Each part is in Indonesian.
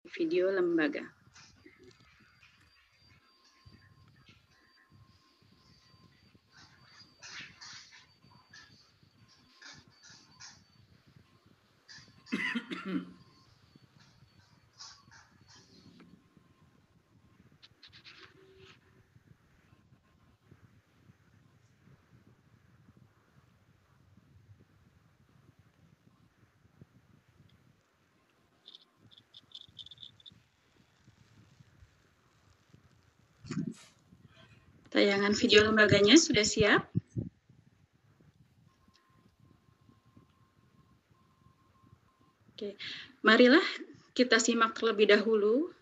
video lembaga. Tayangan video lembaganya sudah siap? Oke, marilah kita simak terlebih dahulu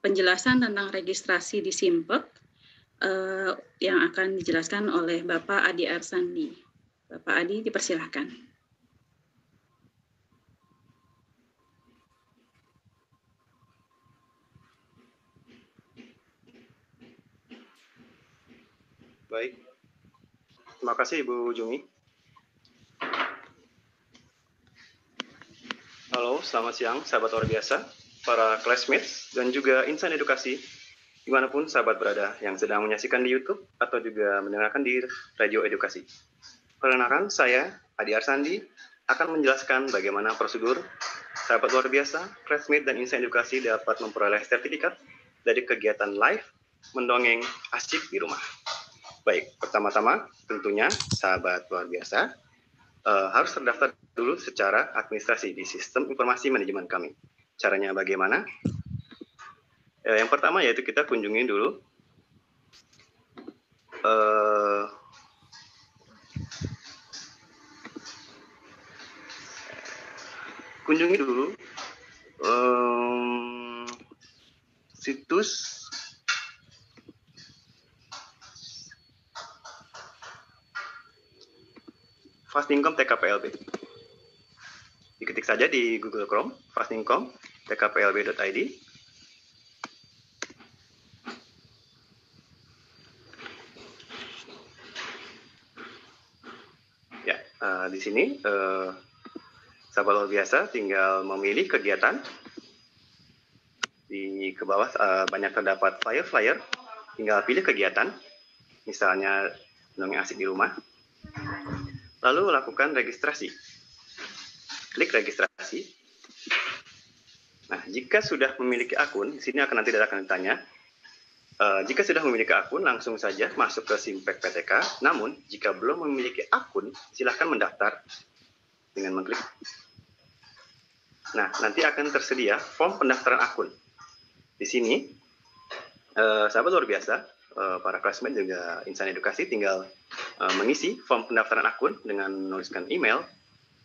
penjelasan tentang registrasi di Simpek yang akan dijelaskan oleh Bapak Adi Arsandi. Bapak Adi, dipersilahkan. Baik, terima kasih Ibu Jumi. Halo, selamat siang sahabat luar biasa, para classmates, dan juga insan edukasi, dimanapun sahabat berada yang sedang menyaksikan di YouTube atau juga mendengarkan di radio edukasi. Perkenalkan, saya Adi Arsandi akan menjelaskan bagaimana prosedur sahabat luar biasa, classmate, dan insan edukasi dapat memperoleh sertifikat dari kegiatan live mendongeng asyik di rumah. Baik, pertama-tama tentunya sahabat luar biasa harus terdaftar dulu secara administrasi di sistem informasi manajemen kami. Caranya bagaimana? Yang pertama yaitu kita kunjungi dulu situs Fastingcom TKPLB. Diketik saja di Google Chrome, Fastingcom tkplb.id. Ya, di sini sahabat luar biasa tinggal memilih kegiatan. Di ke bawah banyak terdapat flyer-flyer, tinggal pilih kegiatan, misalnya dongeng asik di rumah. Lalu lakukan registrasi. Klik registrasi. Nah, jika sudah memiliki akun, di sini nanti akan ditanya. Jika sudah memiliki akun, langsung saja masuk ke Simpek PTK. Namun, jika belum memiliki akun, silahkan mendaftar dengan mengklik. Nah, nanti akan tersedia form pendaftaran akun. Di sini, sahabat luar biasa, para classmate juga insan edukasi tinggal mengisi form pendaftaran akun dengan menuliskan email,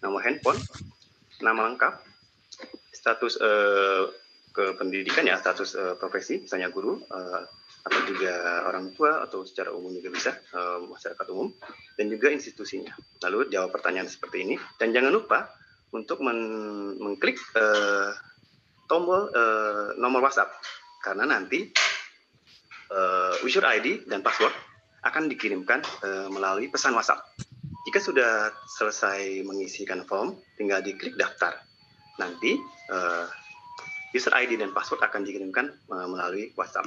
nomor handphone, nama lengkap, status kependidikan ya, status profesi, misalnya guru, atau juga orang tua, atau secara umum juga bisa, masyarakat umum, dan juga institusinya. Lalu jawab pertanyaan seperti ini, dan jangan lupa untuk mengklik tombol nomor WhatsApp, karena nanti user ID dan password akan dikirimkan melalui pesan WhatsApp. Jika sudah selesai mengisikan form, tinggal diklik daftar. Nanti user ID dan password akan dikirimkan melalui WhatsApp.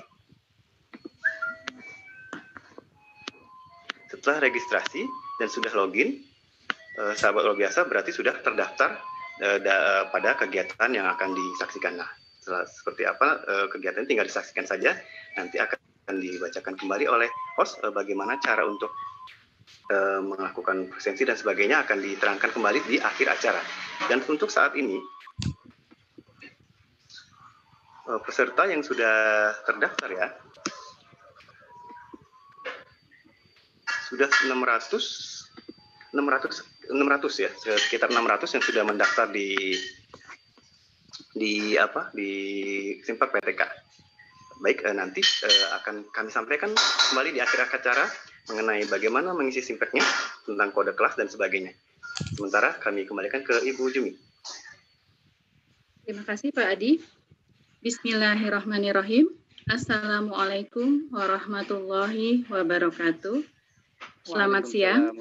Setelah registrasi dan sudah login, sahabat luar biasa berarti sudah terdaftar pada kegiatan yang akan disaksikan. Nah, seperti apa kegiatan tinggal disaksikan saja, nanti akan dibacakan kembali oleh host bagaimana cara untuk melakukan presensi dan sebagainya akan diterangkan kembali di akhir acara. Dan untuk saat ini peserta yang sudah terdaftar ya sudah 600 ya, sekitar 600 yang sudah mendaftar di Simpek PTK. Baik, nanti akan kami sampaikan kembali di akhir acara mengenai bagaimana mengisi Simpeknya, tentang kode kelas dan sebagainya. Sementara kami kembalikan ke Ibu Jumi. Terima kasih Pak Adi. Bismillahirrahmanirrahim. Assalamualaikum warahmatullahi wabarakatuh. Selamat siang.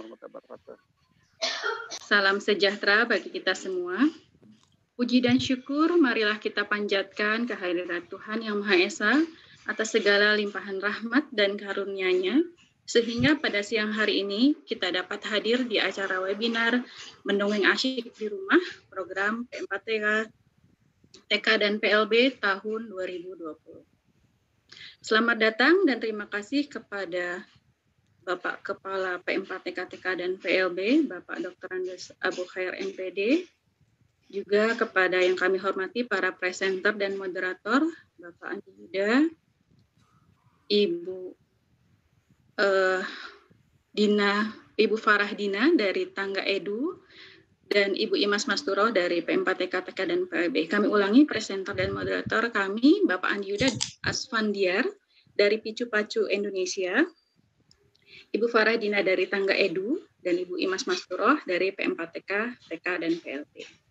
Salam sejahtera bagi kita semua. Puji dan syukur marilah kita panjatkan kehadirat Tuhan Yang Maha Esa atas segala limpahan rahmat dan karunia-Nya, sehingga pada siang hari ini kita dapat hadir di acara webinar Mendongeng Asyik di Rumah, program P4TK, TK dan PLB tahun 2020. Selamat datang dan terima kasih kepada Bapak Kepala P4TK, TK dan PLB, Bapak Dr. Andes Abu Khair MPD, juga kepada yang kami hormati para presenter dan moderator, Bapak Andi Yuda, Ibu Farah Dina dari Tangga Edu, dan Ibu Imas Masturo dari P4TK, TK dan PLB. Kami ulangi, presenter dan moderator kami, Bapak Andi Yuda Asfandiar dari Picu Pacu Indonesia, Ibu Farah Dina dari Tangga Edu, dan Ibu Imas Masturo dari P4TK, TK dan PLB.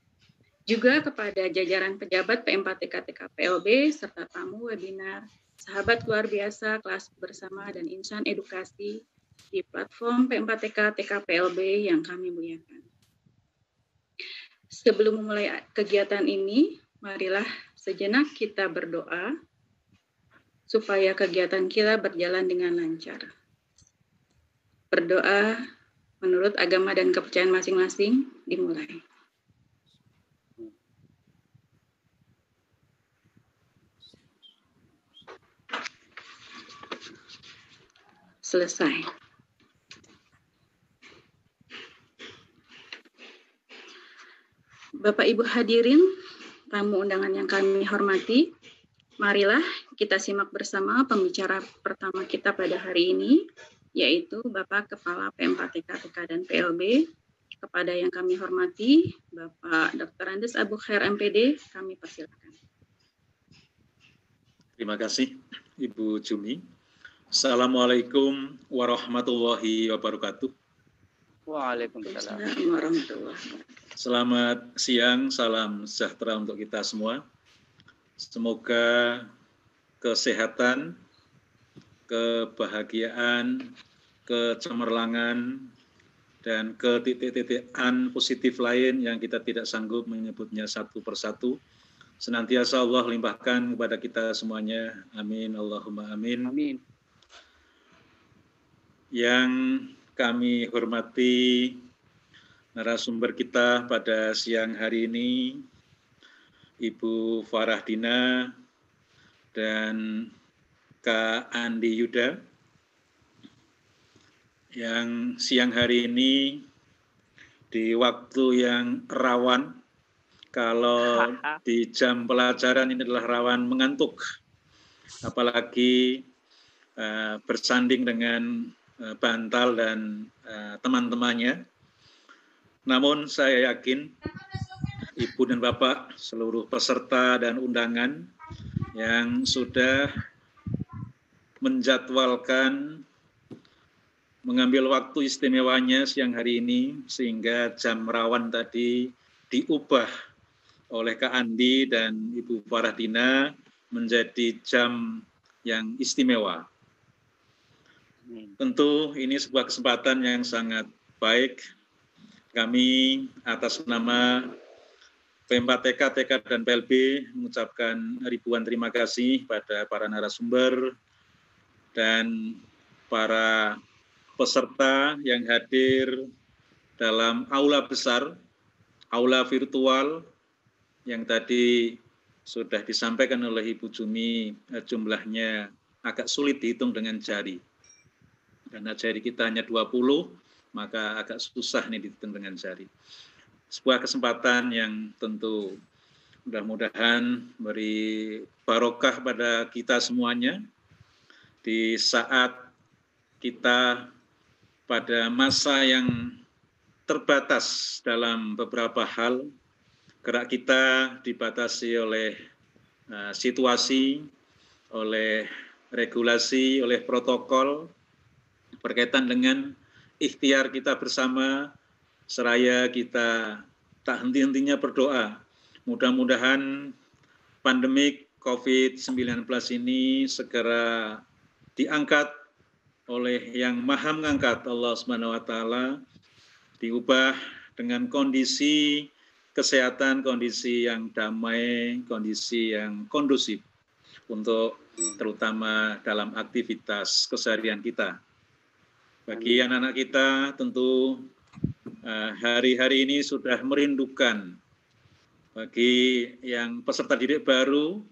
Juga kepada jajaran pejabat P4TK, TK, PLB, serta tamu webinar, sahabat luar biasa, kelas bersama, dan insan edukasi di platform P4TK, TK, PLB yang kami muliakan. Sebelum memulai kegiatan ini, marilah sejenak kita berdoa supaya kegiatan kita berjalan dengan lancar. Berdoa menurut agama dan kepercayaan masing-masing, dimulai. Selesai. Bapak Ibu hadirin, tamu undangan yang kami hormati, marilah kita simak bersama pembicara pertama kita pada hari ini, yaitu Bapak Kepala P4TK, TK dan PLB. Kepada yang kami hormati, Bapak Dr. Andes Abu Khair MPD, kami persilakan. Terima kasih, Ibu Jumi. Assalamualaikum warahmatullahi wabarakatuh. Waalaikumsalam warahmatullahi wabarakatuh. Selamat siang, salam sejahtera untuk kita semua. Semoga kesehatan, kebahagiaan, kecemerlangan, dan ketitik-titikan positif lain yang kita tidak sanggup menyebutnya satu persatu, senantiasa Allah limpahkan kepada kita semuanya. Amin, Allahumma amin. Amin. Yang kami hormati narasumber kita pada siang hari ini, Ibu Farah Dina dan Kak Andi Yuda, yang siang hari ini di waktu yang rawan, kalau di jam pelajaran ini adalah rawan mengantuk, apalagi bersanding dengan bantal dan teman-temannya. Namun saya yakin Ibu dan Bapak, seluruh peserta dan undangan yang sudah menjadwalkan mengambil waktu istimewanya siang hari ini, sehingga jam rawan tadi diubah oleh Kak Andi dan Ibu Farah Dina menjadi jam yang istimewa. Tentu ini sebuah kesempatan yang sangat baik. Kami atas nama P4TK, TK dan PLB mengucapkan ribuan terima kasih pada para narasumber dan para peserta yang hadir dalam aula besar, aula virtual yang tadi sudah disampaikan oleh Ibu Jumi, jumlahnya agak sulit dihitung dengan jari. Karena jari kita hanya 20, maka agak susah nih dihitung dengan jari. Sebuah kesempatan yang tentu mudah-mudahan beri barokah pada kita semuanya di saat kita pada masa yang terbatas dalam beberapa hal. Gerak kita dibatasi oleh situasi, oleh regulasi, oleh protokol, berkaitan dengan ikhtiar kita bersama, seraya kita tak henti-hentinya berdoa. Mudah-mudahan pandemik COVID-19 ini segera diangkat oleh yang maha mengangkat, Allah Subhanahu wa Ta'ala, diubah dengan kondisi kesehatan, kondisi yang damai, kondisi yang kondusif untuk terutama dalam aktivitas keseharian kita. Bagi anak-anak kita tentu hari-hari ini sudah merindukan. Bagi yang peserta didik baru,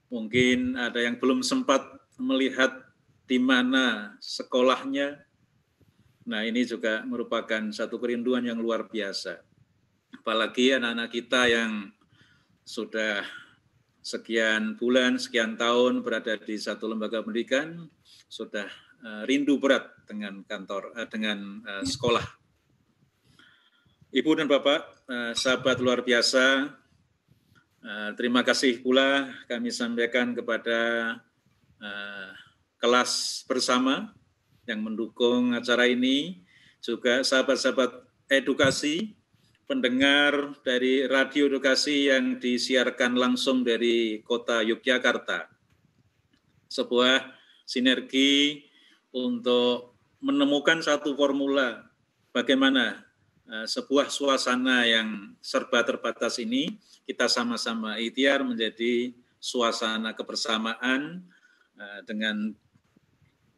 mungkin ada yang belum sempat melihat di mana sekolahnya. Nah, ini juga merupakan satu kerinduan yang luar biasa. Apalagi anak-anak kita yang sudah sekian bulan, sekian tahun berada di satu lembaga pendidikan, sudah rindu berat dengan sekolah. Ibu dan Bapak, sahabat luar biasa, terima kasih pula kami sampaikan kepada kelas bersama yang mendukung acara ini, juga sahabat-sahabat edukasi, pendengar dari radio edukasi yang disiarkan langsung dari kota Yogyakarta. Sebuah sinergi untuk menemukan satu formula bagaimana sebuah suasana yang serba terbatas ini kita sama-sama ikhtiar menjadi suasana kebersamaan dengan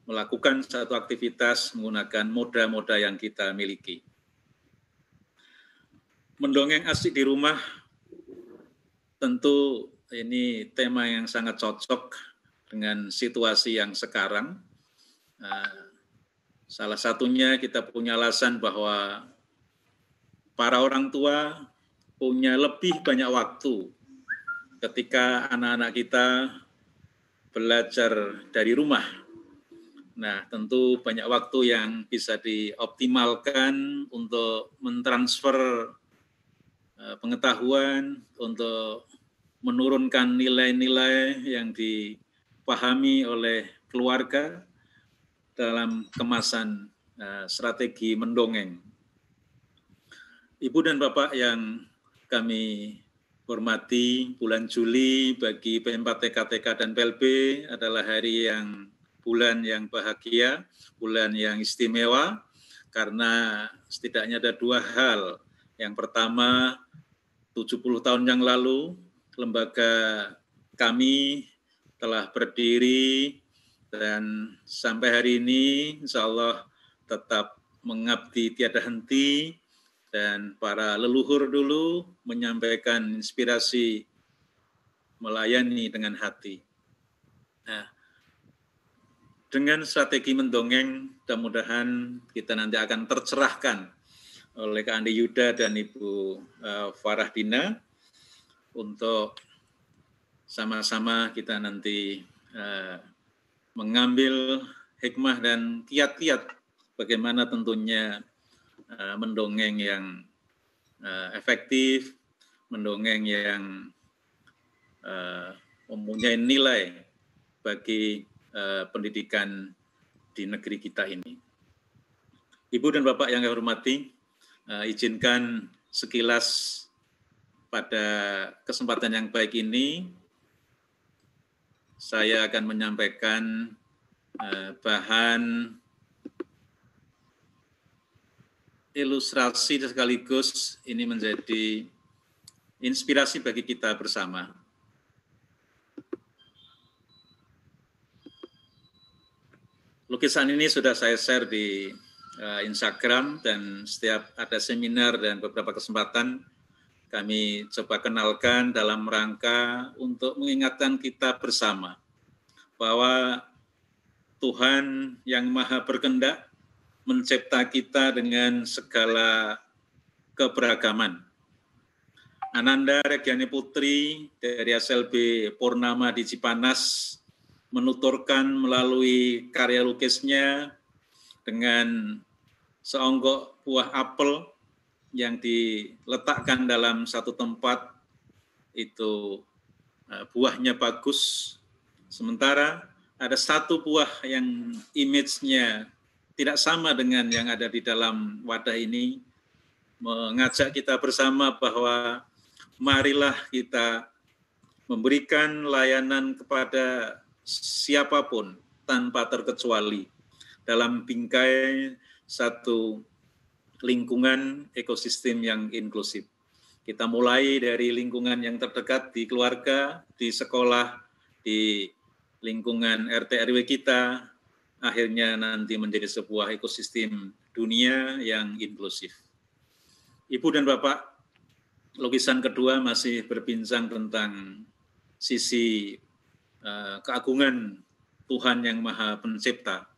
melakukan satu aktivitas menggunakan moda-moda yang kita miliki. Mendongeng asik di rumah, tentu ini tema yang sangat cocok dengan situasi yang sekarang. Salah satunya kita punya alasan bahwa para orang tua punya lebih banyak waktu ketika anak-anak kita belajar dari rumah. Nah, tentu banyak waktu yang bisa dioptimalkan untuk mentransfer pengetahuan, untuk menurunkan nilai-nilai yang dipahami oleh keluarga dalam kemasan strategi mendongeng. Ibu dan Bapak yang kami hormati, bulan Juli bagi P4TK, TK, dan PLB adalah bulan yang bahagia, bulan yang istimewa, karena setidaknya ada dua hal. Yang pertama, 70 tahun yang lalu, lembaga kami telah berdiri dan sampai hari ini insya Allah tetap mengabdi tiada henti, dan para leluhur dulu menyampaikan inspirasi melayani dengan hati. Nah, dengan strategi mendongeng, mudah-mudahan kita nanti akan tercerahkan oleh Kak Andi Yuda dan Ibu Farah Dina untuk sama-sama kita nanti mengambil hikmah dan kiat-kiat bagaimana tentunya mendongeng yang efektif, mendongeng yang mempunyai nilai bagi pendidikan di negeri kita ini. Ibu dan Bapak yang saya hormati, izinkan sekilas pada kesempatan yang baik ini, saya akan menyampaikan bahan ilustrasi sekaligus ini menjadi inspirasi bagi kita bersama. Lukisan ini sudah saya share di Instagram, dan setiap ada seminar dan beberapa kesempatan kami coba kenalkan dalam rangka untuk mengingatkan kita bersama bahwa Tuhan yang Maha Berkehendak mencipta kita dengan segala keberagaman. Ananda Regiani Putri dari SLB Purnama di Cipanas menuturkan melalui karya lukisnya dengan seonggok buah apel yang diletakkan dalam satu tempat, itu buahnya bagus, sementara ada satu buah yang image-nya tidak sama dengan yang ada di dalam wadah ini, mengajak kita bersama bahwa marilah kita memberikan layanan kepada siapapun tanpa terkecuali dalam bingkai satu lingkungan ekosistem yang inklusif. Kita mulai dari lingkungan yang terdekat di keluarga, di sekolah, di lingkungan RT RW kita, akhirnya nanti menjadi sebuah ekosistem dunia yang inklusif. Ibu dan Bapak, lukisan kedua masih berbincang tentang sisi keagungan Tuhan yang Maha Pencipta.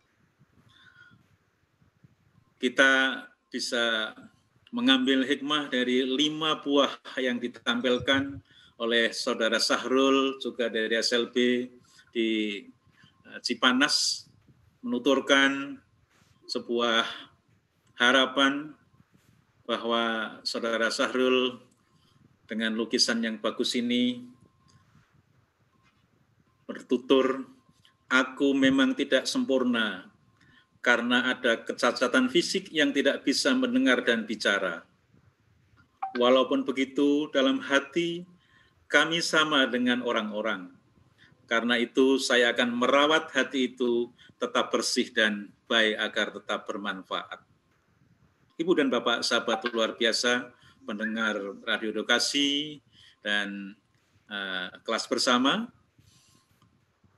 Kita bisa mengambil hikmah dari 5 buah yang ditampilkan oleh Saudara Sahrul, juga dari SLB di Cipanas, menuturkan sebuah harapan bahwa Saudara Sahrul dengan lukisan yang bagus ini bertutur, "Aku memang tidak sempurna karena ada kecacatan fisik yang tidak bisa mendengar dan bicara. Walaupun begitu, dalam hati kami sama dengan orang-orang. Karena itu saya akan merawat hati itu tetap bersih dan baik agar tetap bermanfaat." Ibu dan Bapak, sahabat luar biasa, pendengar Radio Edukasi dan kelas bersama,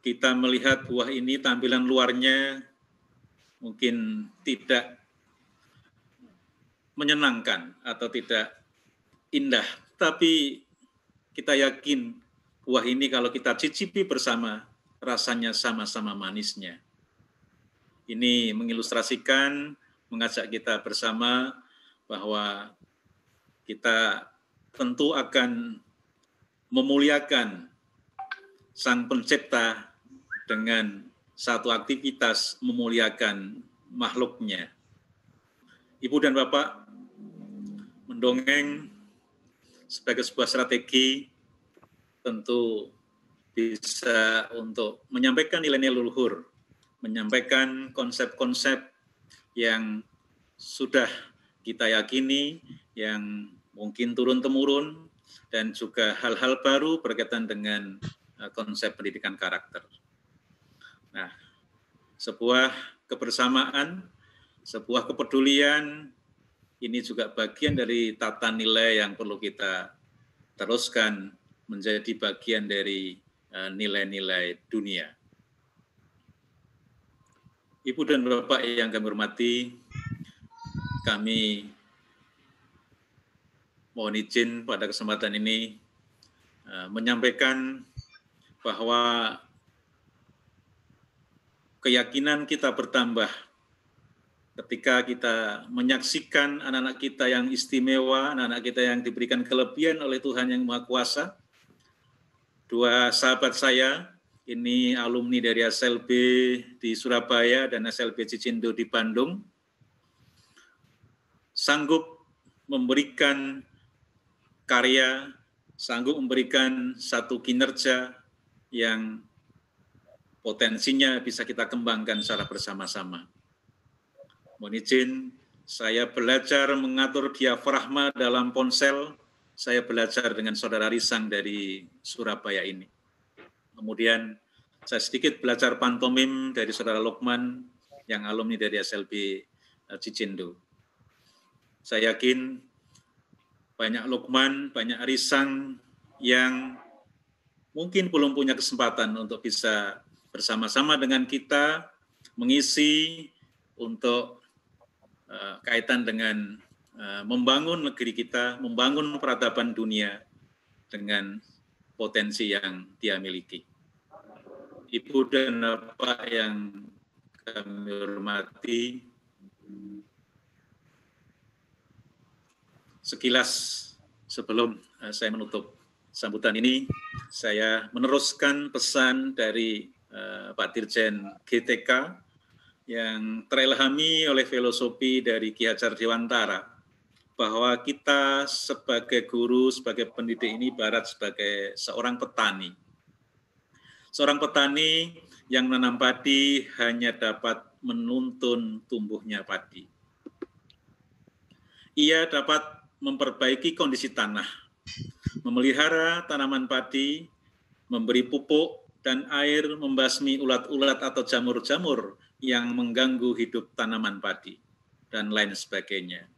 kita melihat buah ini tampilan luarnya mungkin tidak menyenangkan atau tidak indah, tapi kita yakin buah ini kalau kita cicipi bersama, rasanya sama-sama manisnya. Ini mengilustrasikan, mengajak kita bersama bahwa kita tentu akan memuliakan Sang Pencipta dengan satu aktivitas memuliakan makhluknya. Ibu dan Bapak, mendongeng sebagai sebuah strategi tentu bisa untuk menyampaikan nilai-nilai leluhur, menyampaikan konsep-konsep yang sudah kita yakini, yang mungkin turun-temurun, dan juga hal-hal baru berkaitan dengan konsep pendidikan karakter. Nah, sebuah kebersamaan, sebuah kepedulian, ini juga bagian dari tata nilai yang perlu kita teruskan menjadi bagian dari nilai-nilai dunia. Ibu dan Bapak yang kami hormati, kami mohon izin pada kesempatan ini menyampaikan bahwa keyakinan kita bertambah ketika kita menyaksikan anak-anak kita yang istimewa, anak-anak kita yang diberikan kelebihan oleh Tuhan yang Maha Kuasa. 2 sahabat saya, ini alumni dari SLB di Surabaya dan SLB Cicindo di Bandung, sanggup memberikan karya, sanggup memberikan satu kinerja yang potensinya bisa kita kembangkan secara bersama-sama. Mohon izin, saya belajar mengatur diafragma dalam ponsel, saya belajar dengan Saudara Risang dari Surabaya ini. Kemudian saya sedikit belajar pantomim dari Saudara Lukman yang alumni dari SLB Cicindo. Saya yakin banyak Lukman, banyak Risang yang mungkin belum punya kesempatan untuk bisa bersama-sama dengan kita mengisi untuk kaitan dengan membangun negeri kita, membangun peradaban dunia dengan potensi yang dia miliki. Ibu dan Bapak yang kami hormati, sekilas sebelum saya menutup sambutan ini, saya meneruskan pesan dari Pak Dirjen GTK yang terilhami oleh filosofi dari Ki Hajar Dewantara, bahwa kita sebagai guru, sebagai pendidik ini ibarat sebagai seorang petani. Seorang petani yang menanam padi hanya dapat menuntun tumbuhnya padi. Ia dapat memperbaiki kondisi tanah, memelihara tanaman padi, memberi pupuk dan air, membasmi ulat-ulat atau jamur-jamur yang mengganggu hidup tanaman padi, dan lain sebagainya.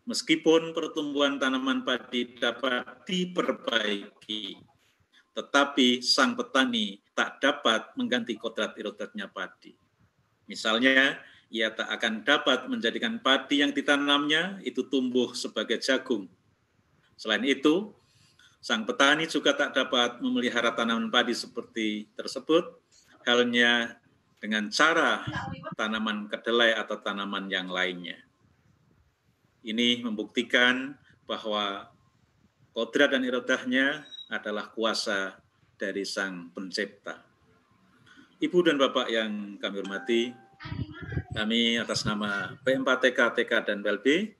Meskipun pertumbuhan tanaman padi dapat diperbaiki, tetapi sang petani tak dapat mengganti kodrat irodatnya padi. Misalnya, ia tak akan dapat menjadikan padi yang ditanamnya itu tumbuh sebagai jagung. Selain itu, sang petani juga tak dapat memelihara tanaman padi seperti tersebut, halnya dengan cara tanaman kedelai atau tanaman yang lainnya. Ini membuktikan bahwa kodrat dan irodahnya adalah kuasa dari Sang Pencipta. Ibu dan Bapak yang kami hormati, kami atas nama P4TK, TK, dan PLB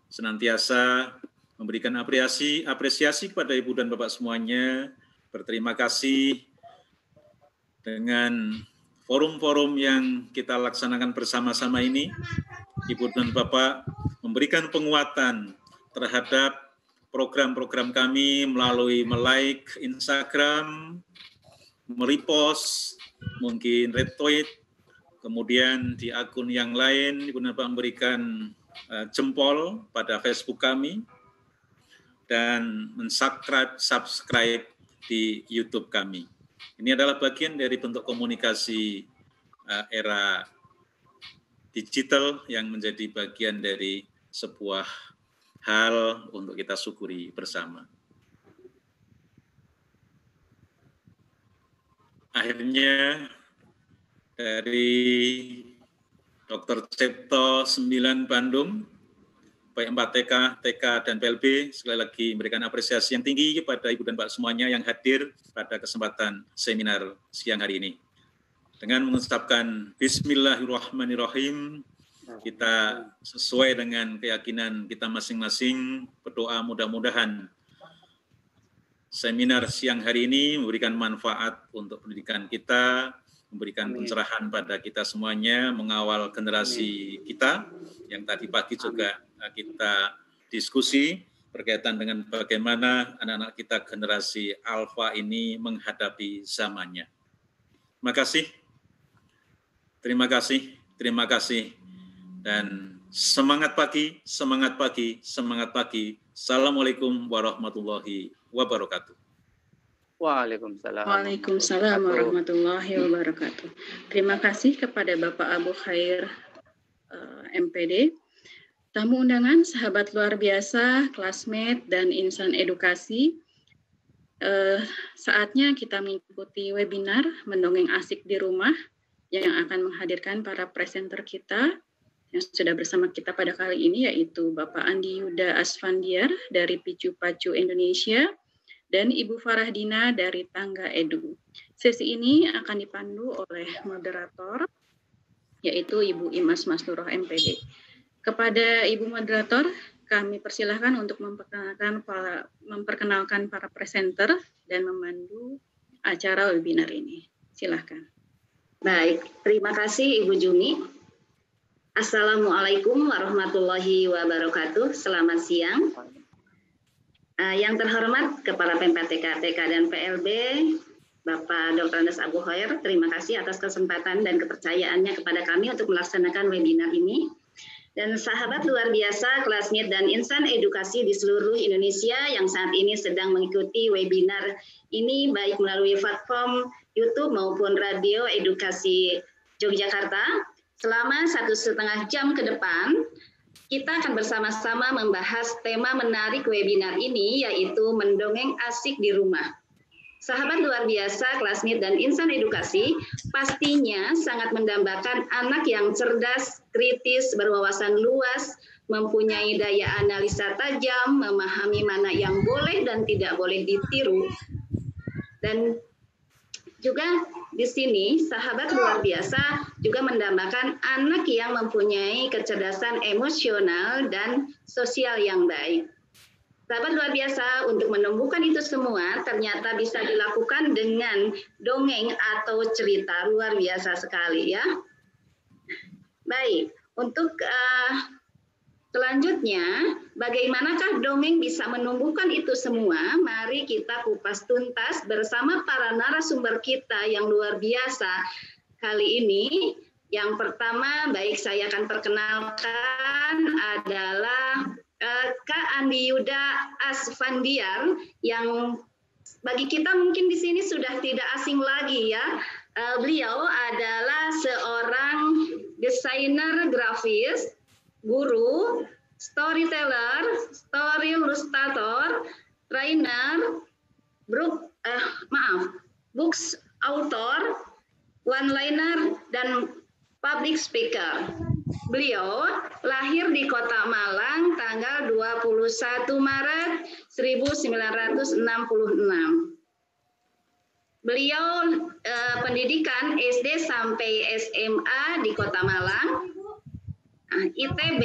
senantiasa memberikan apresiasi kepada Ibu dan Bapak semuanya, berterima kasih dengan forum-forum yang kita laksanakan bersama-sama ini. Ibu dan Bapak memberikan penguatan terhadap program-program kami melalui like Instagram, merepost, mungkin retweet, kemudian di akun yang lain Ibu dan Bapak memberikan jempol pada Facebook kami, dan subscribe di YouTube kami. Ini adalah bagian dari bentuk komunikasi era digital yang menjadi bagian dari sebuah hal untuk kita syukuri bersama. Akhirnya dari Dr. Cipto 9 Bandung, P4TK, TK, dan PLB, sekali lagi memberikan apresiasi yang tinggi kepada Ibu dan Pak semuanya yang hadir pada kesempatan seminar siang hari ini. Dengan mengucapkan Bismillahirrahmanirrahim, kita sesuai dengan keyakinan kita masing-masing berdoa mudah-mudahan seminar siang hari ini memberikan manfaat untuk pendidikan kita, memberikan pencerahan pada kita semuanya, mengawal generasi kita yang tadi pagi juga kita diskusi berkaitan dengan bagaimana anak-anak kita generasi alfa ini menghadapi zamannya. Terima kasih, dan semangat pagi. Assalamualaikum warahmatullahi wabarakatuh. Waalaikumsalam. Waalaikumsalam warahmatullahi wabarakatuh. Terima kasih kepada Bapak Abu Khair MPD, tamu undangan, sahabat luar biasa, classmate, dan insan edukasi. Saatnya kita mengikuti webinar Mendongeng Asik di Rumah yang akan menghadirkan para presenter kita yang sudah bersama kita pada kali ini, yaitu Bapak Andi Yuda Asfandiar dari Picu Pacu Indonesia dan Ibu Farahdina dari Tangga Edu. Sesi ini akan dipandu oleh moderator, yaitu Ibu Imas Masnuroh MPD. Kepada Ibu moderator, kami persilahkan untuk memperkenalkan para presenter dan memandu acara webinar ini. Silakan. Baik, terima kasih Ibu Jumi. Assalamualaikum warahmatullahi wabarakatuh. Selamat siang. Yang terhormat Kepala P4TK, TK, dan PLB, Bapak Dr. Andes Abu Khair, terima kasih atas kesempatan dan kepercayaannya kepada kami untuk melaksanakan webinar ini. Dan sahabat luar biasa, classmate, dan insan edukasi di seluruh Indonesia yang saat ini sedang mengikuti webinar ini, baik melalui platform YouTube maupun radio edukasi Yogyakarta. Selama 1,5 jam ke depan, kita akan bersama-sama membahas tema menarik webinar ini, yaitu mendongeng asik di rumah. Sahabat luar biasa, classmate, dan insan edukasi, pastinya sangat mendambakan anak yang cerdas, kritis, berwawasan luas, mempunyai daya analisa tajam, memahami mana yang boleh dan tidak boleh ditiru. Dan juga di sini, sahabat luar biasa juga mendambakan anak yang mempunyai kecerdasan emosional dan sosial yang baik. Sahabat luar biasa, untuk menumbuhkan itu semua ternyata bisa dilakukan dengan dongeng atau cerita. Luar biasa sekali ya. Baik, untuk selanjutnya, bagaimanakah dongeng bisa menumbuhkan itu semua? Mari kita kupas tuntas bersama para narasumber kita yang luar biasa kali ini, Yang pertama, baik saya akan perkenalkan adalah Kak Andi Yuda Asfandiar, yang bagi kita mungkin di sini sudah tidak asing lagi ya. Beliau adalah seorang desainer grafis, guru, storyteller, story illustrator, trainer, books author, one-liner, dan public speaker. Beliau lahir di Kota Malang tanggal 21 Maret 1966. Beliau pendidikan SD sampai SMA di Kota Malang. ITB,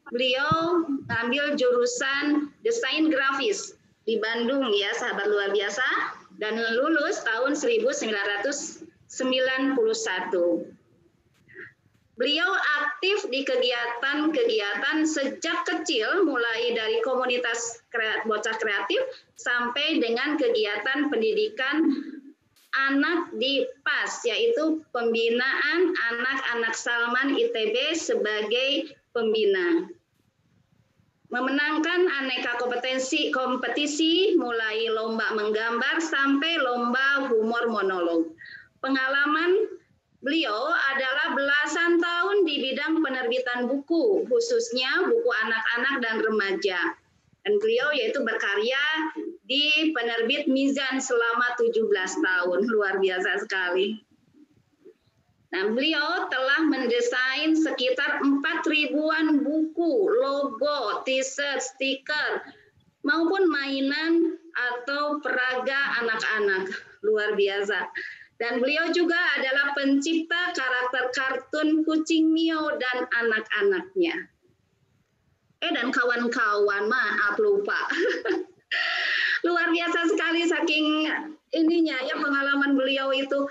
beliau ambil jurusan desain grafis di Bandung ya, sahabat luar biasa, dan lulus tahun 1991. Beliau aktif di kegiatan-kegiatan sejak kecil, mulai dari komunitas bocah kreatif sampai dengan kegiatan pendidikan anak di PAS, yaitu pembinaan anak-anak Salman ITB sebagai pembina. Memenangkan aneka kompetisi mulai lomba menggambar sampai lomba humor monolog. Pengalaman beliau adalah belasan tahun di bidang penerbitan buku, khususnya buku anak-anak dan remaja. Dan beliau yaitu berkarya di penerbit Mizan selama 17 tahun, luar biasa sekali. Nah, beliau telah mendesain sekitar 4.000-an buku, logo, t-shirt, stiker, maupun mainan atau peraga anak-anak, luar biasa. Dan beliau juga adalah pencipta karakter kartun Kucing Mio dan anak-anaknya. Dan kawan-kawan, maaf lupa. Luar biasa sekali saking ininya ya pengalaman beliau itu.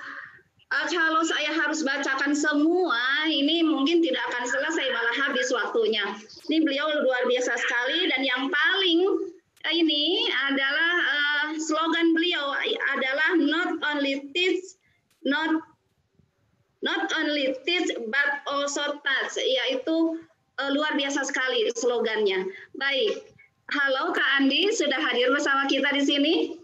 Kalau saya harus bacakan semua, ini mungkin tidak akan selesai, malah habis waktunya. Ini beliau luar biasa sekali, dan yang paling ini adalah slogan beliau adalah not only teach but also touch, yaitu luar biasa sekali slogannya. Baik, halo Kak Andi, sudah hadir bersama kita di sini.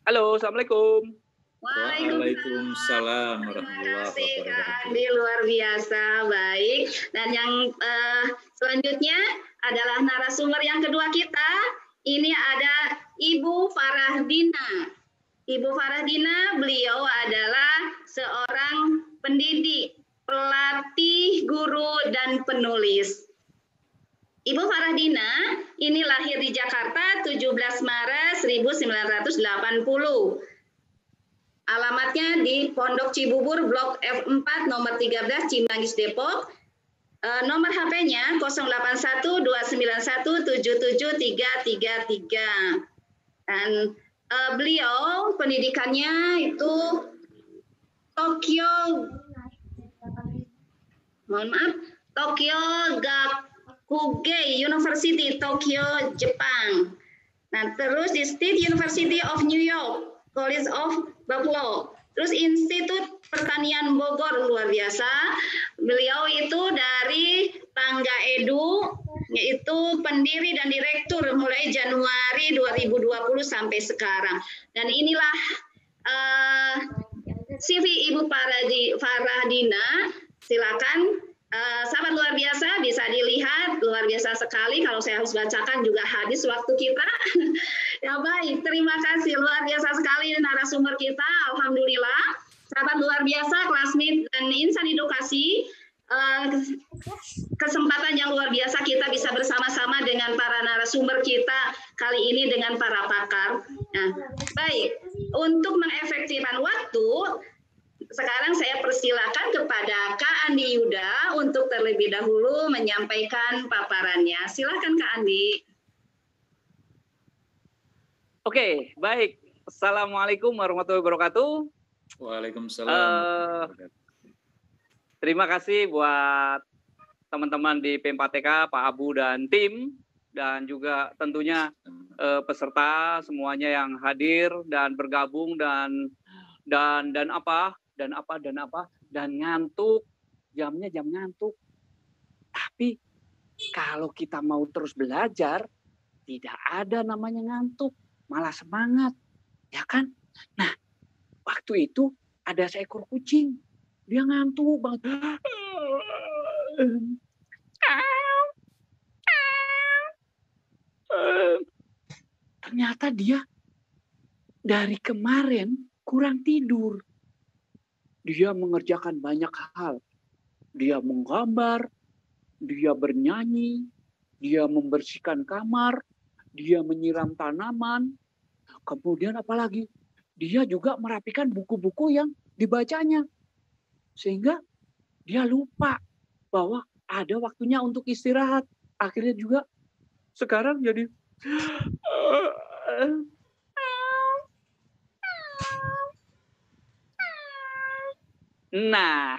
Halo, Assalamualaikum. Waalaikumsalam Terima kasih Kak Andi, luar biasa. Baik, dan yang selanjutnya adalah narasumber yang kedua kita. Ini ada Ibu Farahdina. Ibu Farahdina, beliau adalah seorang pendidik, pelatih, guru, dan penulis. Ibu Farahdina ini lahir di Jakarta 17 Maret 1980. Alamatnya di Pondok Cibubur, Blok F4, nomor 13, Cimanggis, Depok. Nomor HP-nya 081291773333. Dan beliau pendidikannya itu Tokyo Gakugei University, Tokyo, Jepang. Nah, terus di State University of New York, College of Buffalo. Terus Institut Pertanian Bogor, luar biasa. Beliau itu dari Tangga Edu, yaitu pendiri dan direktur mulai Januari 2020 sampai sekarang. Dan inilah CV Ibu Farahdina. Silakan, sahabat luar biasa, bisa dilihat, luar biasa sekali. Kalau saya harus bacakan juga habis waktu kita. Ya baik, terima kasih, luar biasa sekali narasumber kita. Alhamdulillah, sahabat luar biasa, Classmate dan Insan Edukasi. Kesempatan yang luar biasa kita bisa bersama-sama dengan para narasumber kita kali ini dengan para pakar. Nah, baik, untuk mengefektifkan waktu, sekarang saya persilakan kepada Kak Andi Yuda untuk terlebih dahulu menyampaikan paparannya. Silakan Kak Andi. Oke, baik. Assalamualaikum warahmatullahi wabarakatuh. Waalaikumsalam. Terima kasih buat teman-teman di P4TK, Pak Abu dan tim, dan juga tentunya peserta semuanya yang hadir dan bergabung dan dan ngantuk, jamnya jam ngantuk. Tapi kalau kita mau terus belajar, tidak ada namanya ngantuk, malah semangat, ya kan? Nah, waktu itu ada seekor kucing, dia ngantuk banget. Ternyata dia dari kemarin kurang tidur. Dia mengerjakan banyak hal. Dia menggambar, dia bernyanyi, dia membersihkan kamar, dia menyiram tanaman. Kemudian apalagi? Dia juga merapikan buku-buku yang dibacanya. Sehingga dia lupa bahwa ada waktunya untuk istirahat. Akhirnya juga sekarang jadi nah,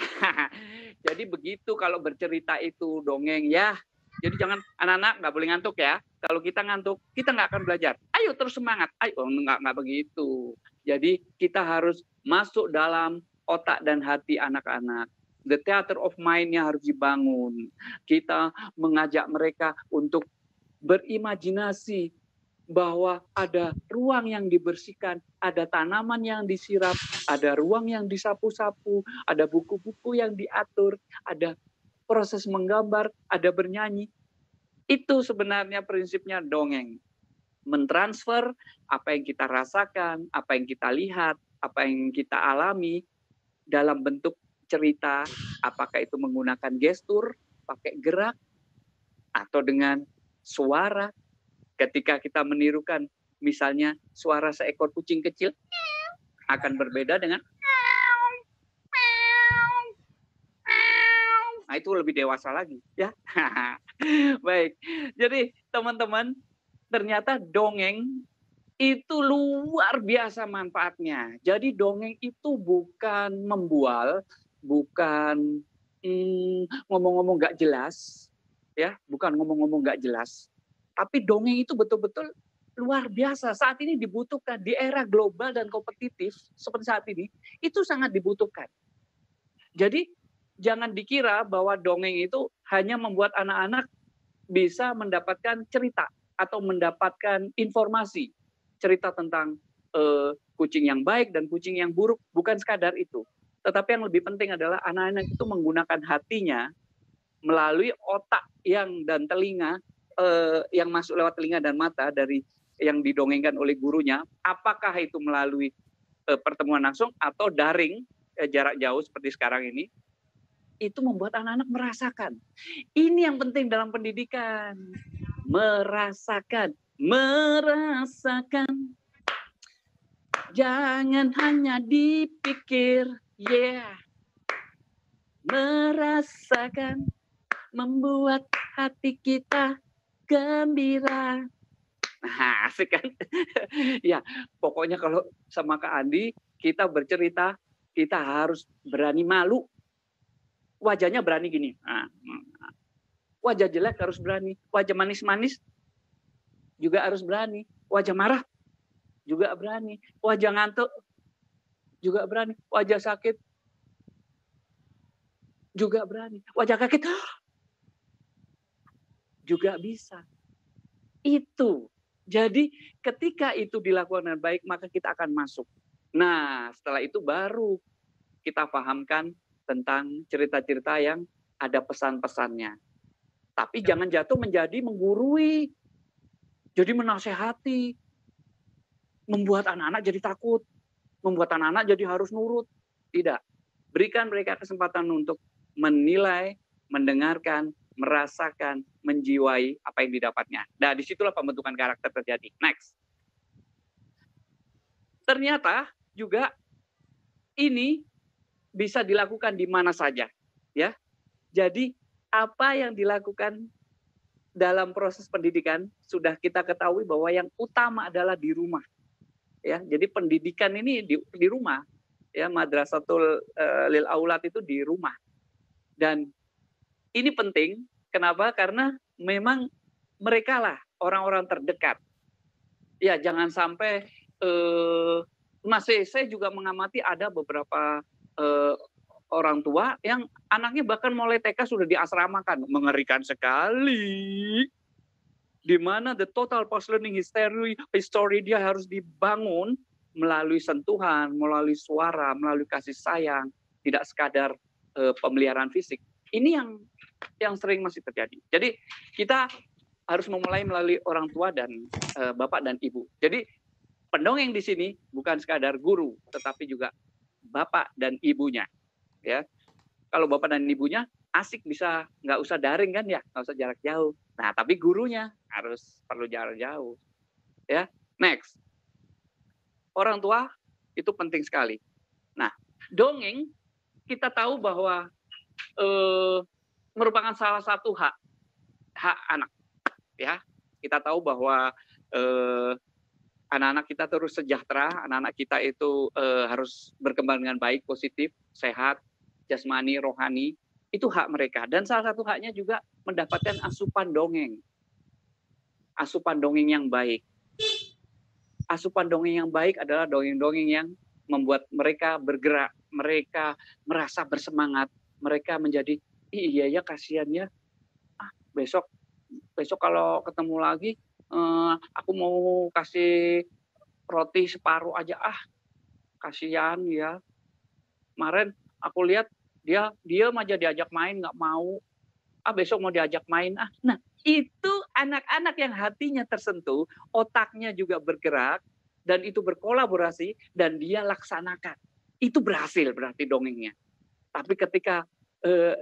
jadi begitu kalau bercerita itu dongeng ya. Jadi jangan anak-anak nggak boleh ngantuk ya. Kalau kita ngantuk, kita nggak akan belajar. Ayo terus semangat. Ayo nggak begitu. Jadi kita harus masuk dalam otak dan hati anak-anak. The theater of mind-nya harus dibangun. Kita mengajak mereka untuk berimajinasi bahwa ada ruang yang dibersihkan, ada tanaman yang disiram, ada ruang yang disapu-sapu, ada buku-buku yang diatur, ada proses menggambar, ada bernyanyi. Itu sebenarnya prinsipnya dongeng. Mentransfer apa yang kita rasakan, apa yang kita lihat, apa yang kita alami dalam bentuk cerita, apakah itu menggunakan gestur, pakai gerak, atau dengan suara. Ketika kita menirukan misalnya suara seekor kucing kecil akan berbeda dengan nah, itu lebih dewasa lagi ya. Baik. Jadi teman-teman, ternyata dongeng itu luar biasa manfaatnya. Jadi dongeng itu bukan membual, bukan ngomong-ngomong nggak jelas, ya, bukan ngomong-ngomong nggak jelas. Tapi dongeng itu betul-betul luar biasa. Saat ini dibutuhkan di era global dan kompetitif seperti saat ini, itu sangat dibutuhkan. Jadi jangan dikira bahwa dongeng itu hanya membuat anak-anak bisa mendapatkan cerita atau mendapatkan informasi. Cerita tentang kucing yang baik dan kucing yang buruk, bukan sekadar itu. Tetapi yang lebih penting adalah anak-anak itu menggunakan hatinya melalui otak dan telinga yang masuk lewat telinga dan mata dari yang didongengkan oleh gurunya, apakah itu melalui pertemuan langsung atau daring jarak jauh seperti sekarang ini, itu membuat anak-anak merasakan. Ini yang penting dalam pendidikan. Merasakan. Jangan hanya dipikir, merasakan, membuat hati kita gembira. Nah, asik kan? Ya, pokoknya kalau sama Kak Andi, kita bercerita, kita harus berani malu. Wajahnya berani gini. Wajah jelek harus berani. Wajah manis-manis juga harus berani. Wajah marah juga berani. Wajah ngantuk juga berani. Wajah sakit juga berani. Wajah kaget juga bisa. Itu. Jadi ketika itu dilakukan dengan baik, maka kita akan masuk. Nah, setelah itu baru kita pahamkan tentang cerita-cerita yang ada pesan-pesannya. Tapi jangan jatuh menjadi menggurui. Jadi menasehati. Membuat anak-anak jadi takut. Membuat anak-anak jadi harus nurut. Tidak. Berikan mereka kesempatan untuk menilai, mendengarkan, merasakan, menjiwai apa yang didapatnya. Nah, disitulah pembentukan karakter terjadi. Next. Ternyata juga ini bisa dilakukan di mana saja, ya. Jadi apa yang dilakukan dalam proses pendidikan sudah kita ketahui bahwa yang utama adalah di rumah, ya. Jadi pendidikan ini di rumah, ya. Madrasatul lil aulad itu di rumah. Dan ini penting, kenapa? Karena memang mereka lah orang-orang terdekat. Ya, jangan sampai saya juga mengamati ada beberapa orang tua yang anaknya bahkan mulai TK sudah diasramakan. Mengerikan sekali. Di mana the total post learning history dia harus dibangun melalui sentuhan, melalui suara, melalui kasih sayang, tidak sekadar pemeliharaan fisik. Ini yang sering masih terjadi. Jadi kita harus memulai melalui orang tua dan bapak dan ibu. Jadi pendongeng di sini bukan sekadar guru, tetapi juga bapak dan ibunya. Ya, kalau bapak dan ibunya asik bisa nggak usah daring kan ya, nggak usah jarak jauh. Nah, tapi gurunya harus perlu jarak jauh. Ya, next. Orang tua itu penting sekali. Nah, dongeng kita tahu bahwa merupakan salah satu hak anak. Ya, kita tahu bahwa anak-anak kita terus sejahtera, anak-anak kita itu harus berkembang dengan baik, positif, sehat, jasmani, rohani, itu hak mereka. Dan salah satu haknya juga mendapatkan asupan dongeng. Asupan dongeng yang baik. Asupan dongeng yang baik adalah dongeng-dongeng yang membuat mereka bergerak, mereka merasa bersemangat, mereka menjadi, iya ya kasihannya, besok kalau ketemu lagi, aku mau kasih roti separuh aja, kasihan ya. Kemarin aku lihat dia aja diajak main nggak mau, besok mau diajak main. Nah itu anak-anak yang hatinya tersentuh, otaknya juga bergerak dan itu berkolaborasi dan dia laksanakan, itu berhasil berarti dongengnya. Tapi ketika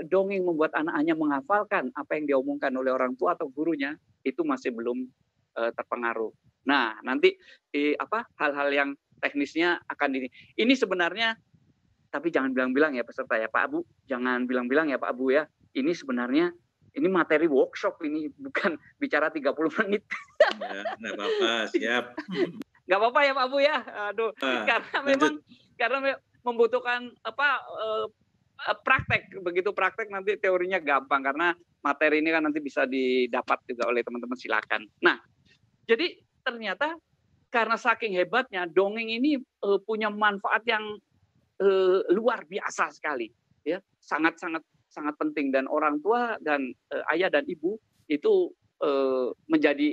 dongeng membuat anaknya menghafalkan apa yang diomongkan oleh orang tua atau gurunya, itu masih belum terpengaruh. Nah nanti hal-hal yang teknisnya akan ini sebenarnya. Tapi jangan bilang-bilang ya peserta ya Pak Abu, jangan bilang-bilang ya Pak Abu ya. Ini sebenarnya ini materi workshop, ini bukan bicara 30 menit. Ya, nggak apa-apa, siap. Nggak apa-apa ya Pak Abu ya. Aduh, karena membutuhkan praktek. Begitu praktek nanti teorinya gampang karena materi ini kan nanti bisa didapat juga oleh teman-teman, silakan. Nah, jadi ternyata karena saking hebatnya dongeng ini punya manfaat yang luar biasa sekali, ya, sangat penting, dan orang tua dan ayah dan ibu itu menjadi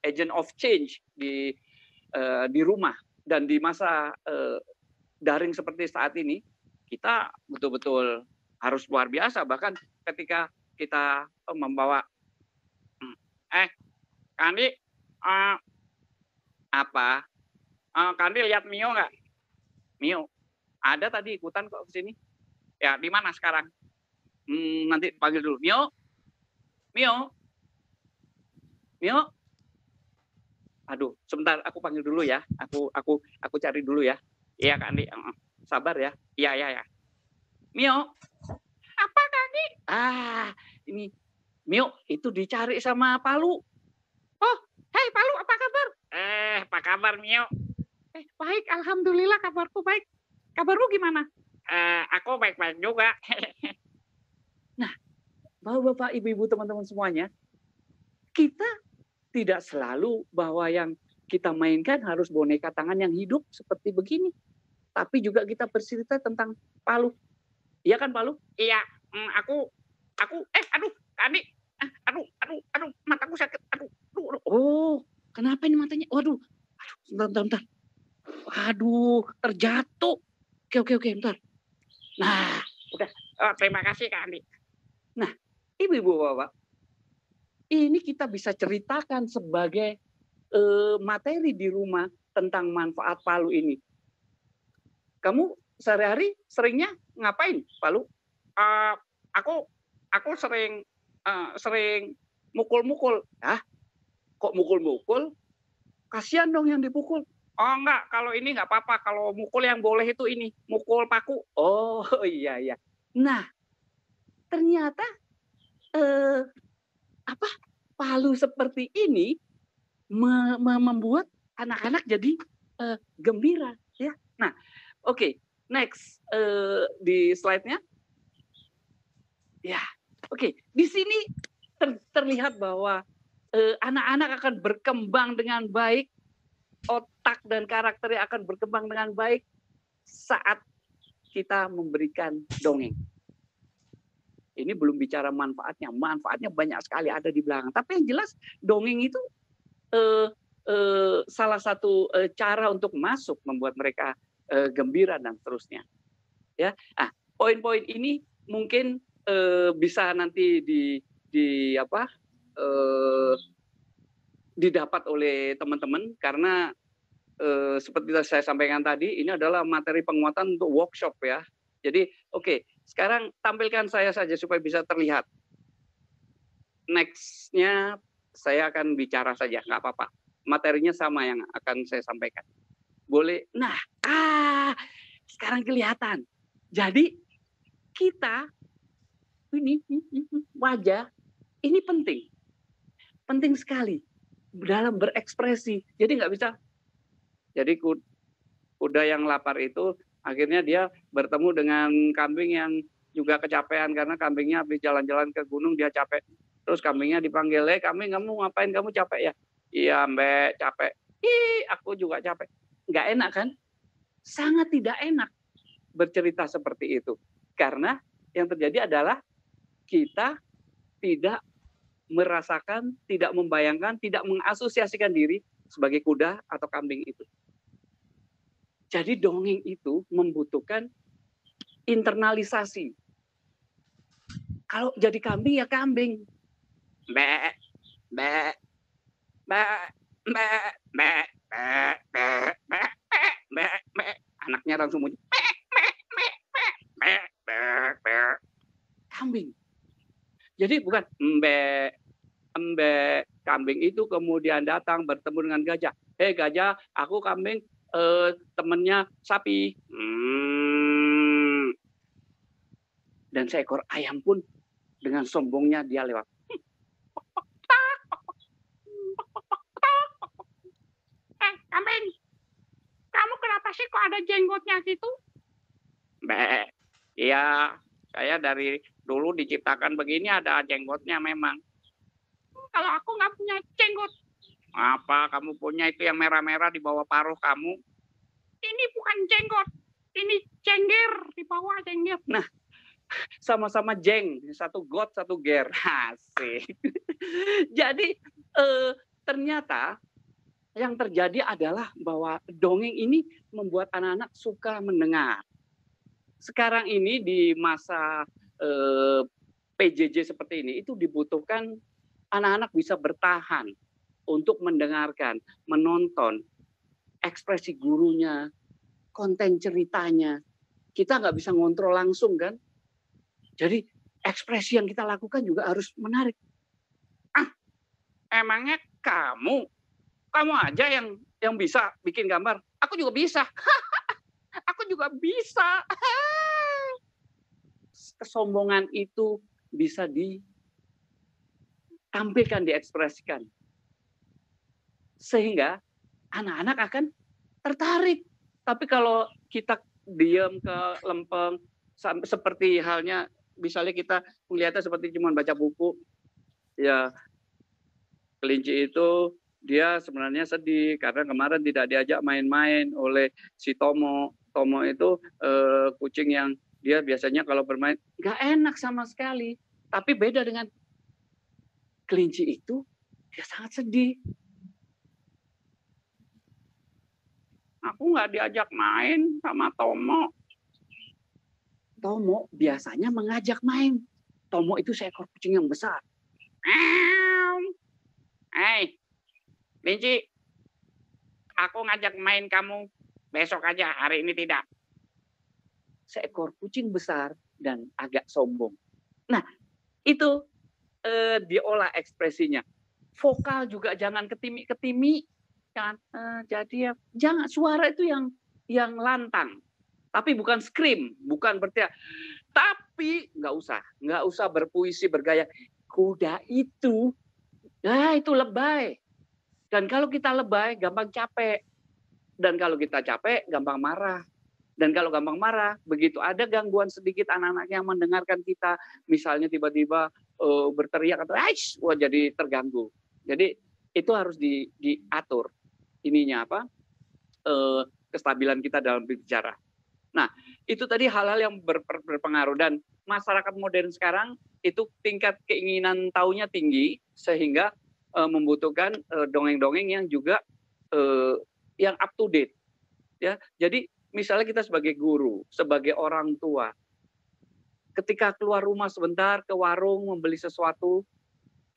agent of change di rumah. Dan di masa daring seperti saat ini kita betul-betul harus luar biasa. Bahkan ketika kita membawa Kandi Kandi lihat Mio nggak? Mio ada tadi ikutan kok ke sini. Ya, di mana sekarang? Nanti panggil dulu. Mio. Aduh, sebentar aku panggil dulu ya. Aku cari dulu ya. Iya, Kak Andi. Sabar ya. Iya. Mio. Apa, Kak Andi? Ini Mio itu dicari sama Palu. Oh, hai Palu, apa kabar? Apa kabar, Mio? Baik, alhamdulillah kabarku baik. Kabarmu gimana? Aku baik-baik juga. Nah, Bapak, Ibu-ibu, teman-teman semuanya, kita tidak selalu bahwa yang kita mainkan harus boneka tangan yang hidup seperti begini. Tapi juga kita bercerita tentang Palu. Iya kan Palu? Iya. Aduh, Andi. Aduh, mataku sakit. Aduh. Oh, kenapa ini matanya? Waduh. Bentar. Aduh, terjatuh. Oke, bentar. Nah, udah. Terima kasih Kak Andi. Nah, Ibu-ibu Bapak, ini kita bisa ceritakan sebagai materi di rumah tentang manfaat Palu ini. Kamu sehari-hari seringnya ngapain, Palu? Aku sering mukul-mukul. Kok mukul-mukul? Kasihan dong yang dipukul. Oh enggak, kalau ini enggak apa-apa. Kalau mukul yang boleh itu ini, mukul paku. Oh iya. Nah, ternyata Palu seperti ini membuat anak-anak jadi gembira, ya. Nah, oke, next di slide-nya. Ya, oke. Di sini terlihat bahwa anak-anak akan berkembang dengan baik. Otak dan karakternya akan berkembang dengan baik saat kita memberikan dongeng. Ini belum bicara manfaatnya. Manfaatnya banyak sekali ada di belakang. Tapi yang jelas dongeng itu salah satu cara untuk masuk, membuat mereka gembira dan seterusnya. Ya, poin-poin ini mungkin bisa nanti didapat oleh teman-teman, karena seperti saya sampaikan tadi, ini adalah materi penguatan untuk workshop ya. Jadi oke, sekarang tampilkan saya saja supaya bisa terlihat. Next-nya saya akan bicara saja, nggak apa-apa. Materinya sama yang akan saya sampaikan. Boleh. Nah, sekarang kelihatan. Jadi kita ini wajah ini penting sekali dalam berekspresi. Jadi nggak bisa. Jadi kuda yang lapar itu akhirnya dia bertemu dengan kambing yang juga kecapean, karena kambingnya habis jalan-jalan ke gunung, dia capek. Terus kambingnya dipanggil, kambing kamu ngapain, kamu capek ya? Iya mbak, capek. Ih, aku juga capek. Nggak enak kan? Sangat tidak enak bercerita seperti itu. Karena yang terjadi adalah kita tidak merasakan, tidak membayangkan, tidak mengasosiasikan diri sebagai kuda atau kambing itu. Jadi dongeng itu membutuhkan internalisasi. Kalau jadi kambing ya kambing. Mbak, mbak, mbak, mbak, mbak, mbak, mbak, mbak, mbak, mbak. Anaknya langsung muncul. Kambing. Jadi bukan mbak, kambing itu kemudian datang bertemu dengan gajah. Hei gajah, aku kambing, temennya sapi. Dan seekor ayam pun dengan sombongnya dia lewat. Kambing, kamu kenapa sih kok ada jenggotnya gitu? Mbak, iya, saya dari dulu diciptakan begini, ada jenggotnya memang. Kalau aku nggak punya jenggot. Apa kamu punya itu yang merah-merah di bawah paruh kamu? Ini bukan jenggot, ini cengger di bawah cengger. Nah, sama-sama jeng, satu got, satu ger. Asik. Jadi ternyata yang terjadi adalah bahwa dongeng ini membuat anak-anak suka mendengar. Sekarang ini di masa PJJ seperti ini, itu dibutuhkan anak-anak bisa bertahan untuk mendengarkan, menonton ekspresi gurunya, konten ceritanya. Kita nggak bisa ngontrol langsung kan. Jadi ekspresi yang kita lakukan juga harus menarik. Emangnya kamu aja yang bisa bikin gambar? Aku juga bisa. Aku juga bisa. Kesombongan itu bisa ditampilkan, diekspresikan. Sehingga anak-anak akan tertarik. Tapi kalau kita diam ke lempeng, seperti halnya misalnya kita melihatnya seperti cuma baca buku, ya kelinci itu dia sebenarnya sedih karena kemarin tidak diajak main-main oleh si Tomo. Tomo itu kucing yang dia biasanya kalau bermain nggak enak sama sekali. Tapi beda dengan kelinci itu, dia sangat sedih. Aku nggak diajak main sama Tomo. Tomo biasanya mengajak main. Tomo itu seekor kucing yang besar. Hei, kelinci, aku ngajak main kamu besok aja, hari ini tidak. Seekor kucing besar dan agak sombong. Nah, itu diolah ekspresinya. Vokal juga jangan ketimi-ketimi. Jadi ya, jangan suara itu yang lantang. Tapi bukan scream, bukan berteriak. Tapi nggak usah berpuisi, bergaya. Kuda itu, itu lebay. Dan kalau kita lebay, gampang capek. Dan kalau kita capek, gampang marah. Dan kalau gampang marah, begitu ada gangguan sedikit anak-anak yang mendengarkan kita, misalnya tiba-tiba berteriak atau wah jadi terganggu. Jadi itu harus diatur ininya kestabilan kita dalam berbicara. Nah, itu tadi hal-hal yang berpengaruh, dan masyarakat modern sekarang itu tingkat keinginan tahunya tinggi sehingga membutuhkan dongeng-dongeng yang juga yang up to date, ya. Jadi misalnya kita sebagai guru, sebagai orang tua, ketika keluar rumah sebentar ke warung membeli sesuatu,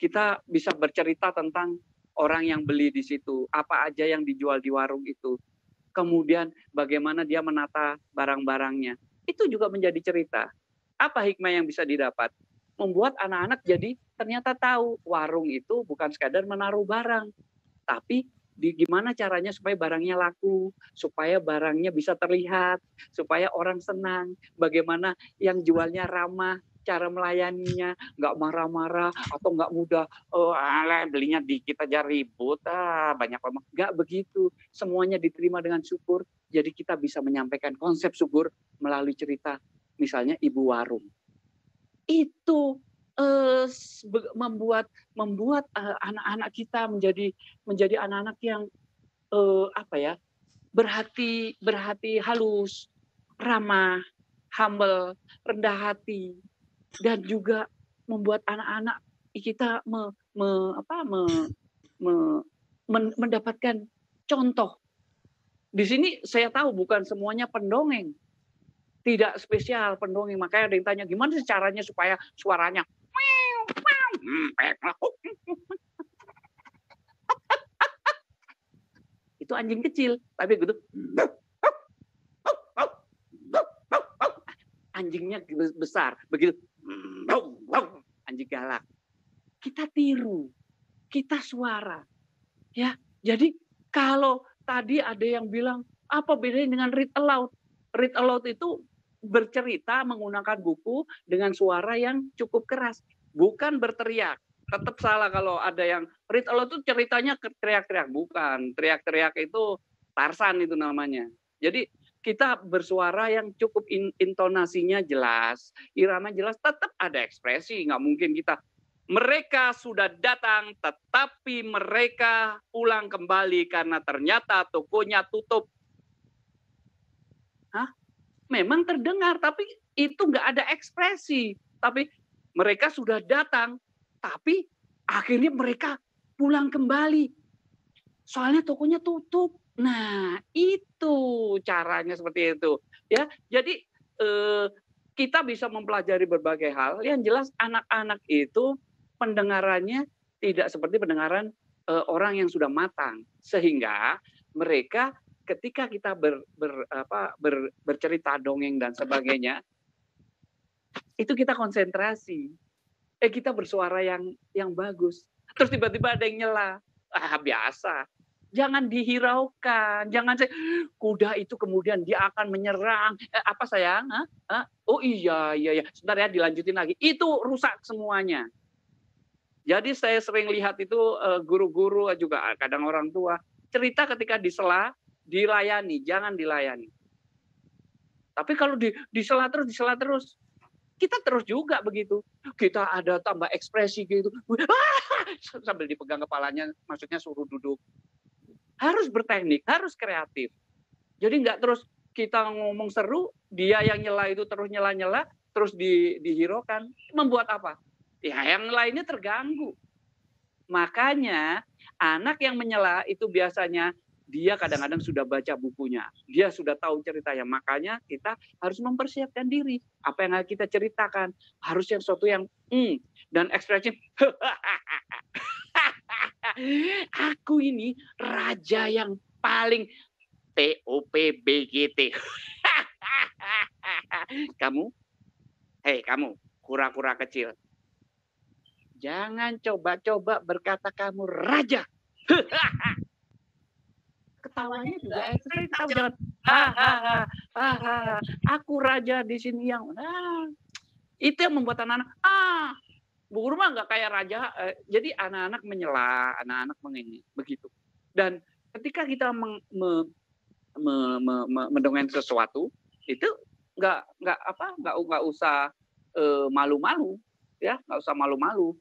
kita bisa bercerita tentang orang yang beli di situ, apa aja yang dijual di warung itu. Kemudian bagaimana dia menata barang-barangnya. Itu juga menjadi cerita. Apa hikmah yang bisa didapat? Membuat anak-anak jadi ternyata tahu warung itu bukan sekadar menaruh barang, tapi gimana caranya supaya barangnya laku, supaya barangnya bisa terlihat, supaya orang senang, bagaimana yang jualnya ramah, cara melayaninya, nggak marah-marah atau nggak mudah, belinya dikit aja ribut, banyak orang. Nggak begitu, semuanya diterima dengan syukur. Jadi kita bisa menyampaikan konsep syukur melalui cerita, misalnya ibu warung. Itu membuat anak-anak kita menjadi anak-anak yang berhati halus, ramah, humble, rendah hati, dan juga membuat anak-anak kita mendapatkan contoh. Di sini saya tahu bukan semuanya pendongeng, tidak spesial pendongeng. Makanya ada yang tanya, gimana sih caranya supaya suaranya itu anjing kecil, tapi gitu anjingnya besar, begitu anjing galak. Kita tiru, kita suara, ya. Jadi kalau tadi ada yang bilang apa bedanya dengan read aloud? Read aloud itu bercerita menggunakan buku dengan suara yang cukup keras, bukan berteriak. Tetap salah kalau ada yang read aloud itu ceritanya teriak-teriak, bukan. Teriak-teriak itu Tarsan itu namanya. Jadi kita bersuara yang cukup intonasinya jelas, irama jelas, tetap ada ekspresi. Nggak mungkin kita, mereka sudah datang tetapi mereka pulang kembali karena ternyata tokonya tutup. Hah? Memang terdengar, tapi itu nggak ada ekspresi. Tapi mereka sudah datang, tapi akhirnya mereka pulang kembali. Soalnya tokonya tutup. Nah, itu caranya seperti itu. Ya, jadi kita bisa mempelajari berbagai hal. Yang jelas anak-anak itu pendengarannya tidak seperti pendengaran orang yang sudah matang. Sehingga mereka ketika kita bercerita dongeng dan sebagainya, itu kita konsentrasi. Kita bersuara yang bagus. Terus tiba-tiba ada yang nyela. Biasa. Jangan dihiraukan. Jangan kuda itu kemudian dia akan menyerang. Apa sayang? Oh iya. Sebentar ya, dilanjutin lagi. Itu rusak semuanya. Jadi saya sering lihat itu guru-guru juga kadang orang tua cerita ketika disela, dilayani, jangan dilayani. Tapi kalau disela terus, kita terus juga begitu. Kita ada tambah ekspresi gitu. Sambil dipegang kepalanya, maksudnya suruh duduk. Harus berteknik, harus kreatif. Jadi nggak terus kita ngomong seru, dia yang nyela itu terus nyela-nyela, terus dihiraukan. Membuat apa? Ya yang lainnya terganggu. Makanya anak yang menyela itu biasanya dia kadang-kadang sudah baca bukunya, dia sudah tahu ceritanya. Makanya kita harus mempersiapkan diri. Apa yang kita ceritakan harus yang sesuatu yang dan ekspresi. Aku ini raja yang paling TOPBGT. Kamu, kamu kura-kura kecil. Jangan coba-coba berkata kamu raja. Ketawanya juga jangan aku raja di sini yang itu yang membuat anak-anak Bu Guru mah nggak kayak raja. Jadi anak-anak menyela, anak-anak mengini begitu. Dan ketika kita mendongeng sesuatu itu nggak usah malu-malu, ya nggak usah malu-malu.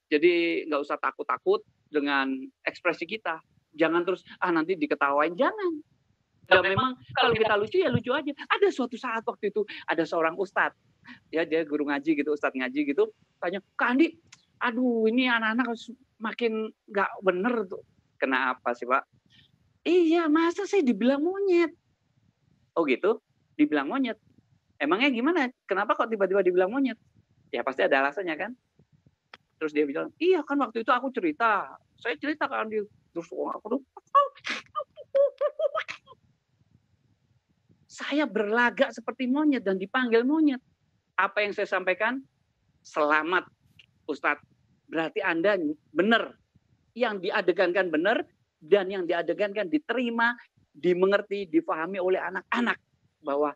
Jadi nggak usah takut-takut dengan ekspresi kita. Jangan terus nanti diketawain, jangan. Dan memang kalau kita lucu ya lucu aja. Ada suatu saat waktu itu ada seorang ustadz, ya dia guru ngaji gitu, ustadz ngaji gitu, tanya, Kak Andi, aduh ini anak-anak makin nggak bener tuh. Kenapa sih Pak? Iya, masa saya dibilang monyet? Oh gitu, dibilang monyet. Emangnya gimana? Kenapa kok tiba-tiba dibilang monyet? Ya pasti ada alasannya kan. Terus dia bilang, iya kan waktu itu aku cerita. Saya cerita kan dia. Terus aku tuh, saya berlagak seperti monyet dan dipanggil monyet. Apa yang saya sampaikan? Selamat Ustadz. Berarti Anda benar. Yang diadegankan benar dan yang diadegankan diterima, dimengerti, difahami oleh anak-anak. Bahwa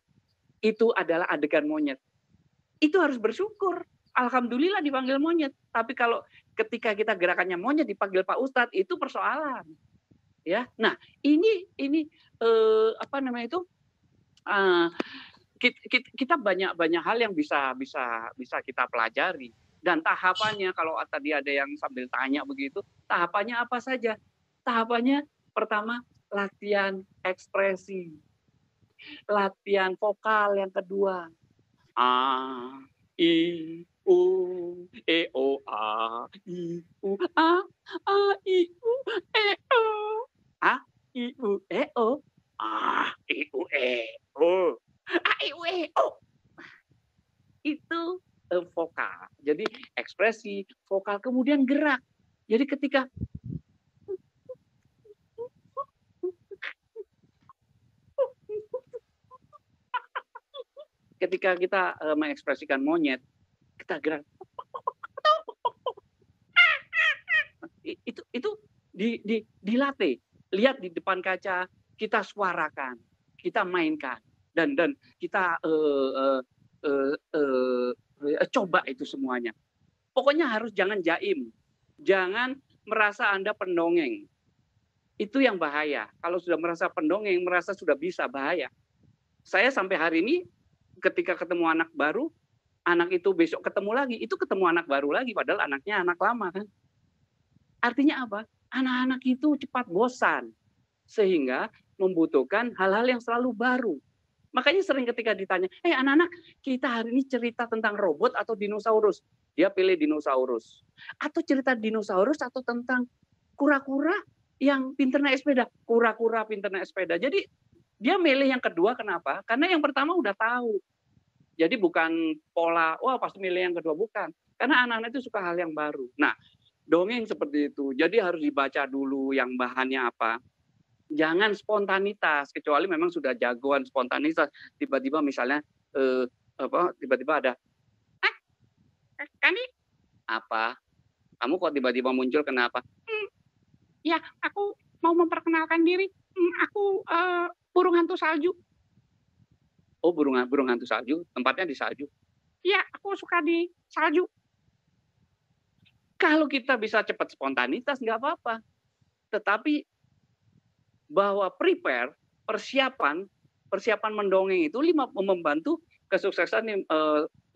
itu adalah adegan monyet. Itu harus bersyukur. Alhamdulillah dipanggil monyet. Tapi kalau ketika kita gerakannya monyet dipanggil Pak Ustadz, itu persoalan. Ya, nah ini apa namanya itu? Kita banyak hal yang bisa kita pelajari, dan tahapannya kalau tadi ada yang sambil tanya begitu, tahapannya apa saja? Tahapannya pertama latihan ekspresi, latihan vokal, yang kedua a i u e o a i u a i u e o a i u e o a i u e o a i u e o. Itu vokal. Jadi ekspresi, vokal, kemudian gerak. Jadi ketika kita mengekspresikan monyet, kita gerak. Itu dilatih. Lihat di depan kaca, kita suarakan, kita mainkan, dan kita coba itu semuanya. Pokoknya harus jangan jaim, jangan merasa Anda pendongeng. Itu yang bahaya. Kalau sudah merasa pendongeng, merasa sudah bisa, bahaya. Saya sampai hari ini ketika ketemu anak baru, anak itu besok ketemu lagi, itu ketemu anak baru lagi, padahal anaknya anak lama kan. Artinya apa? Anak-anak itu cepat bosan, sehingga membutuhkan hal-hal yang selalu baru. Makanya sering ketika ditanya, anak-anak, kita hari ini cerita tentang robot atau dinosaurus? Dia pilih dinosaurus. Atau cerita dinosaurus atau tentang kura-kura yang pinter naik sepeda? Kura-kura pinter naik sepeda. Jadi dia milih yang kedua, kenapa? Karena yang pertama udah tahu. Jadi bukan pola, wah pasti milih yang kedua, bukan. Karena anak-anak itu suka hal yang baru. Nah, dongeng seperti itu. Jadi harus dibaca dulu yang bahannya apa. Jangan spontanitas, kecuali memang sudah jagoan spontanitas. Tiba-tiba misalnya tiba-tiba ada Kani apa? Kamu kok tiba-tiba muncul, kenapa? Ya, aku mau memperkenalkan diri. Aku burung hantu salju. Oh, burung hantu salju, tempatnya di salju. Ya, aku suka di salju. Kalau kita bisa cepat spontanitas nggak apa-apa. Tetapi bahwa persiapan mendongeng itu membantu kesuksesan 50%,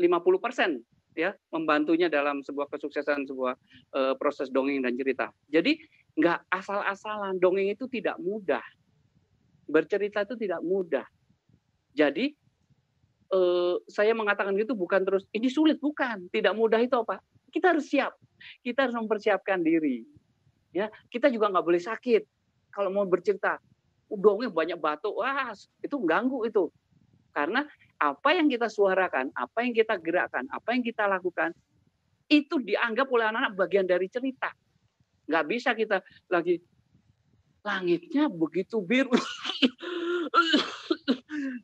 ya, membantunya dalam sebuah kesuksesan sebuah proses dongeng dan cerita. Jadi nggak asal-asalan, dongeng itu tidak mudah. Bercerita itu tidak mudah. Jadi saya mengatakan gitu bukan terus ini sulit, bukan. Tidak mudah itu apa? Kita harus siap. Kita harus mempersiapkan diri. Ya, kita juga nggak boleh sakit. Kalau mau bercerita, dongeng banyak batuk, wah itu ganggu itu. Karena apa yang kita suarakan, apa yang kita gerakkan, apa yang kita lakukan, itu dianggap oleh anak-anak bagian dari cerita. Nggak bisa kita lagi, langitnya begitu biru.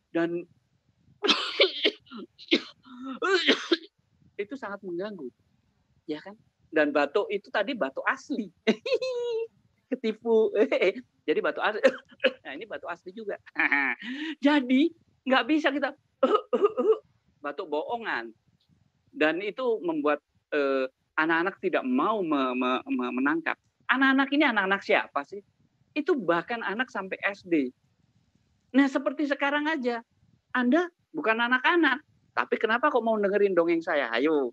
Dan itu sangat mengganggu. Ya kan? Dan batuk itu tadi batuk asli. Ketipu. Jadi batu asli. Nah, ini batu asli juga. Jadi nggak bisa kita batuk bohongan. Dan itu membuat anak-anak tidak mau menangkap. Anak-anak ini anak-anak siapa sih? Itu bahkan anak sampai SD. Nah, seperti sekarang aja. Anda bukan anak-anak, tapi kenapa kok mau dengerin dongeng saya? Ayo.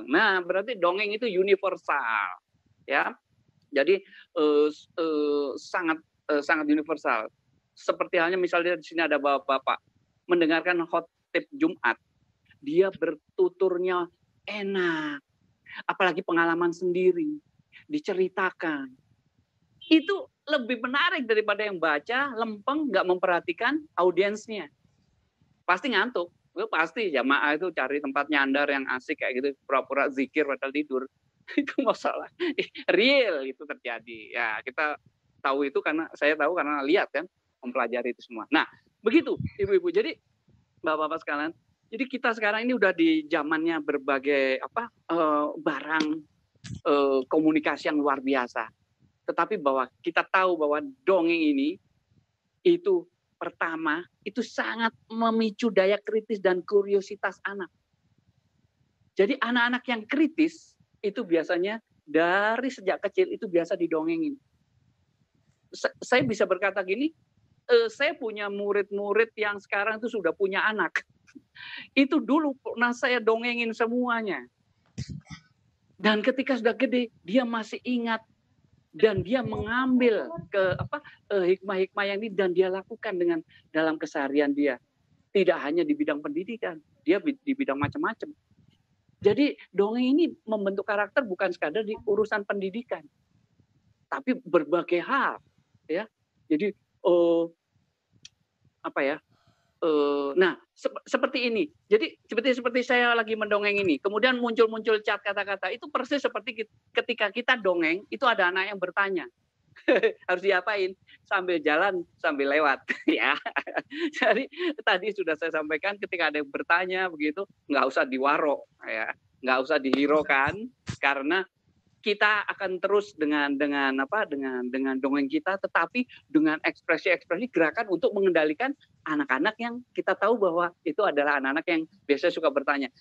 Nah, berarti dongeng itu universal. Ya. Jadi sangat universal. seperti halnya misalnya di sini ada bapak-bapak mendengarkan khotib Jumat, dia bertuturnya enak, apalagi pengalaman sendiri, diceritakan. Itu lebih menarik daripada yang baca, lempeng, nggak memperhatikan audiensnya. Pasti ngantuk. Pasti jamaah itu cari tempat nyandar yang asik kayak gitu, pura-pura zikir padahal tidur. Itu masalah. Real itu terjadi. Ya, kita tahu itu karena saya tahu karena lihat kan, mempelajari itu semua. Nah, begitu Ibu-ibu. Jadi Bapak-bapak sekalian, jadi kita sekarang ini udah di zamannya berbagai barang komunikasi yang luar biasa. Tetapi bahwa kita tahu bahwa dongeng ini itu pertama itu sangat memicu daya kritis dan kuriositas anak. Jadi anak-anak yang kritis itu biasanya dari sejak kecil itu biasa didongengin. Saya bisa berkata gini, saya punya murid-murid yang sekarang itu sudah punya anak. Itu dulu pernah saya dongengin semuanya. Dan ketika sudah gede, dia masih ingat dan dia mengambil hikmah-hikmah yang ini dan dia lakukan dengan dalam keseharian dia. Tidak hanya di bidang pendidikan, dia di bidang macam-macam. Jadi dongeng ini membentuk karakter bukan sekadar di urusan pendidikan, tapi berbagai hal, ya. Jadi nah seperti ini. Jadi seperti saya lagi mendongeng ini, kemudian muncul cat kata-kata itu persis seperti ketika kita dongeng itu ada anak yang bertanya. Harus diapain? Sambil jalan, sambil lewat, ya. Jadi tadi sudah saya sampaikan ketika ada yang bertanya begitu, nggak usah diwaro, ya, nggak usah dihiraukan, karena kita akan terus dengan dongeng kita, tetapi dengan ekspresi-ekspresi gerakan untuk mengendalikan anak-anak yang kita tahu bahwa itu adalah anak-anak yang biasanya suka bertanya.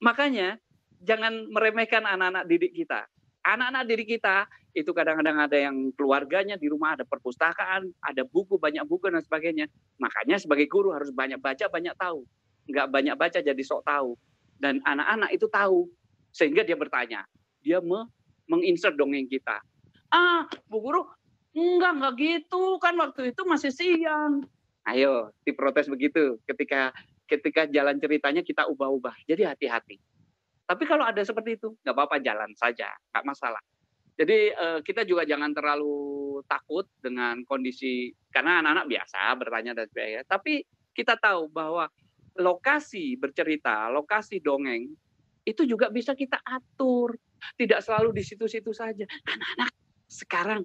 Makanya jangan meremehkan anak-anak didik kita. Anak-anak didik kita itu kadang-kadang ada yang keluarganya di rumah ada perpustakaan, ada buku, banyak buku dan sebagainya. Makanya sebagai guru harus banyak baca, banyak tahu. Nggak banyak baca jadi sok tahu. Dan anak-anak itu tahu sehingga dia bertanya. Dia menginsert dongeng kita. Bu guru, enggak gitu, kan waktu itu masih siang. Ayo, diprotes begitu. Ketika jalan ceritanya kita ubah-ubah. Jadi hati-hati. Tapi kalau ada seperti itu, nggak apa-apa, jalan saja, nggak masalah. Jadi kita juga jangan terlalu takut dengan kondisi, karena anak-anak biasa bertanya dan sebagainya. Tapi kita tahu bahwa lokasi bercerita, lokasi dongeng, itu juga bisa kita atur. Tidak selalu di situ-situ saja. Anak-anak sekarang,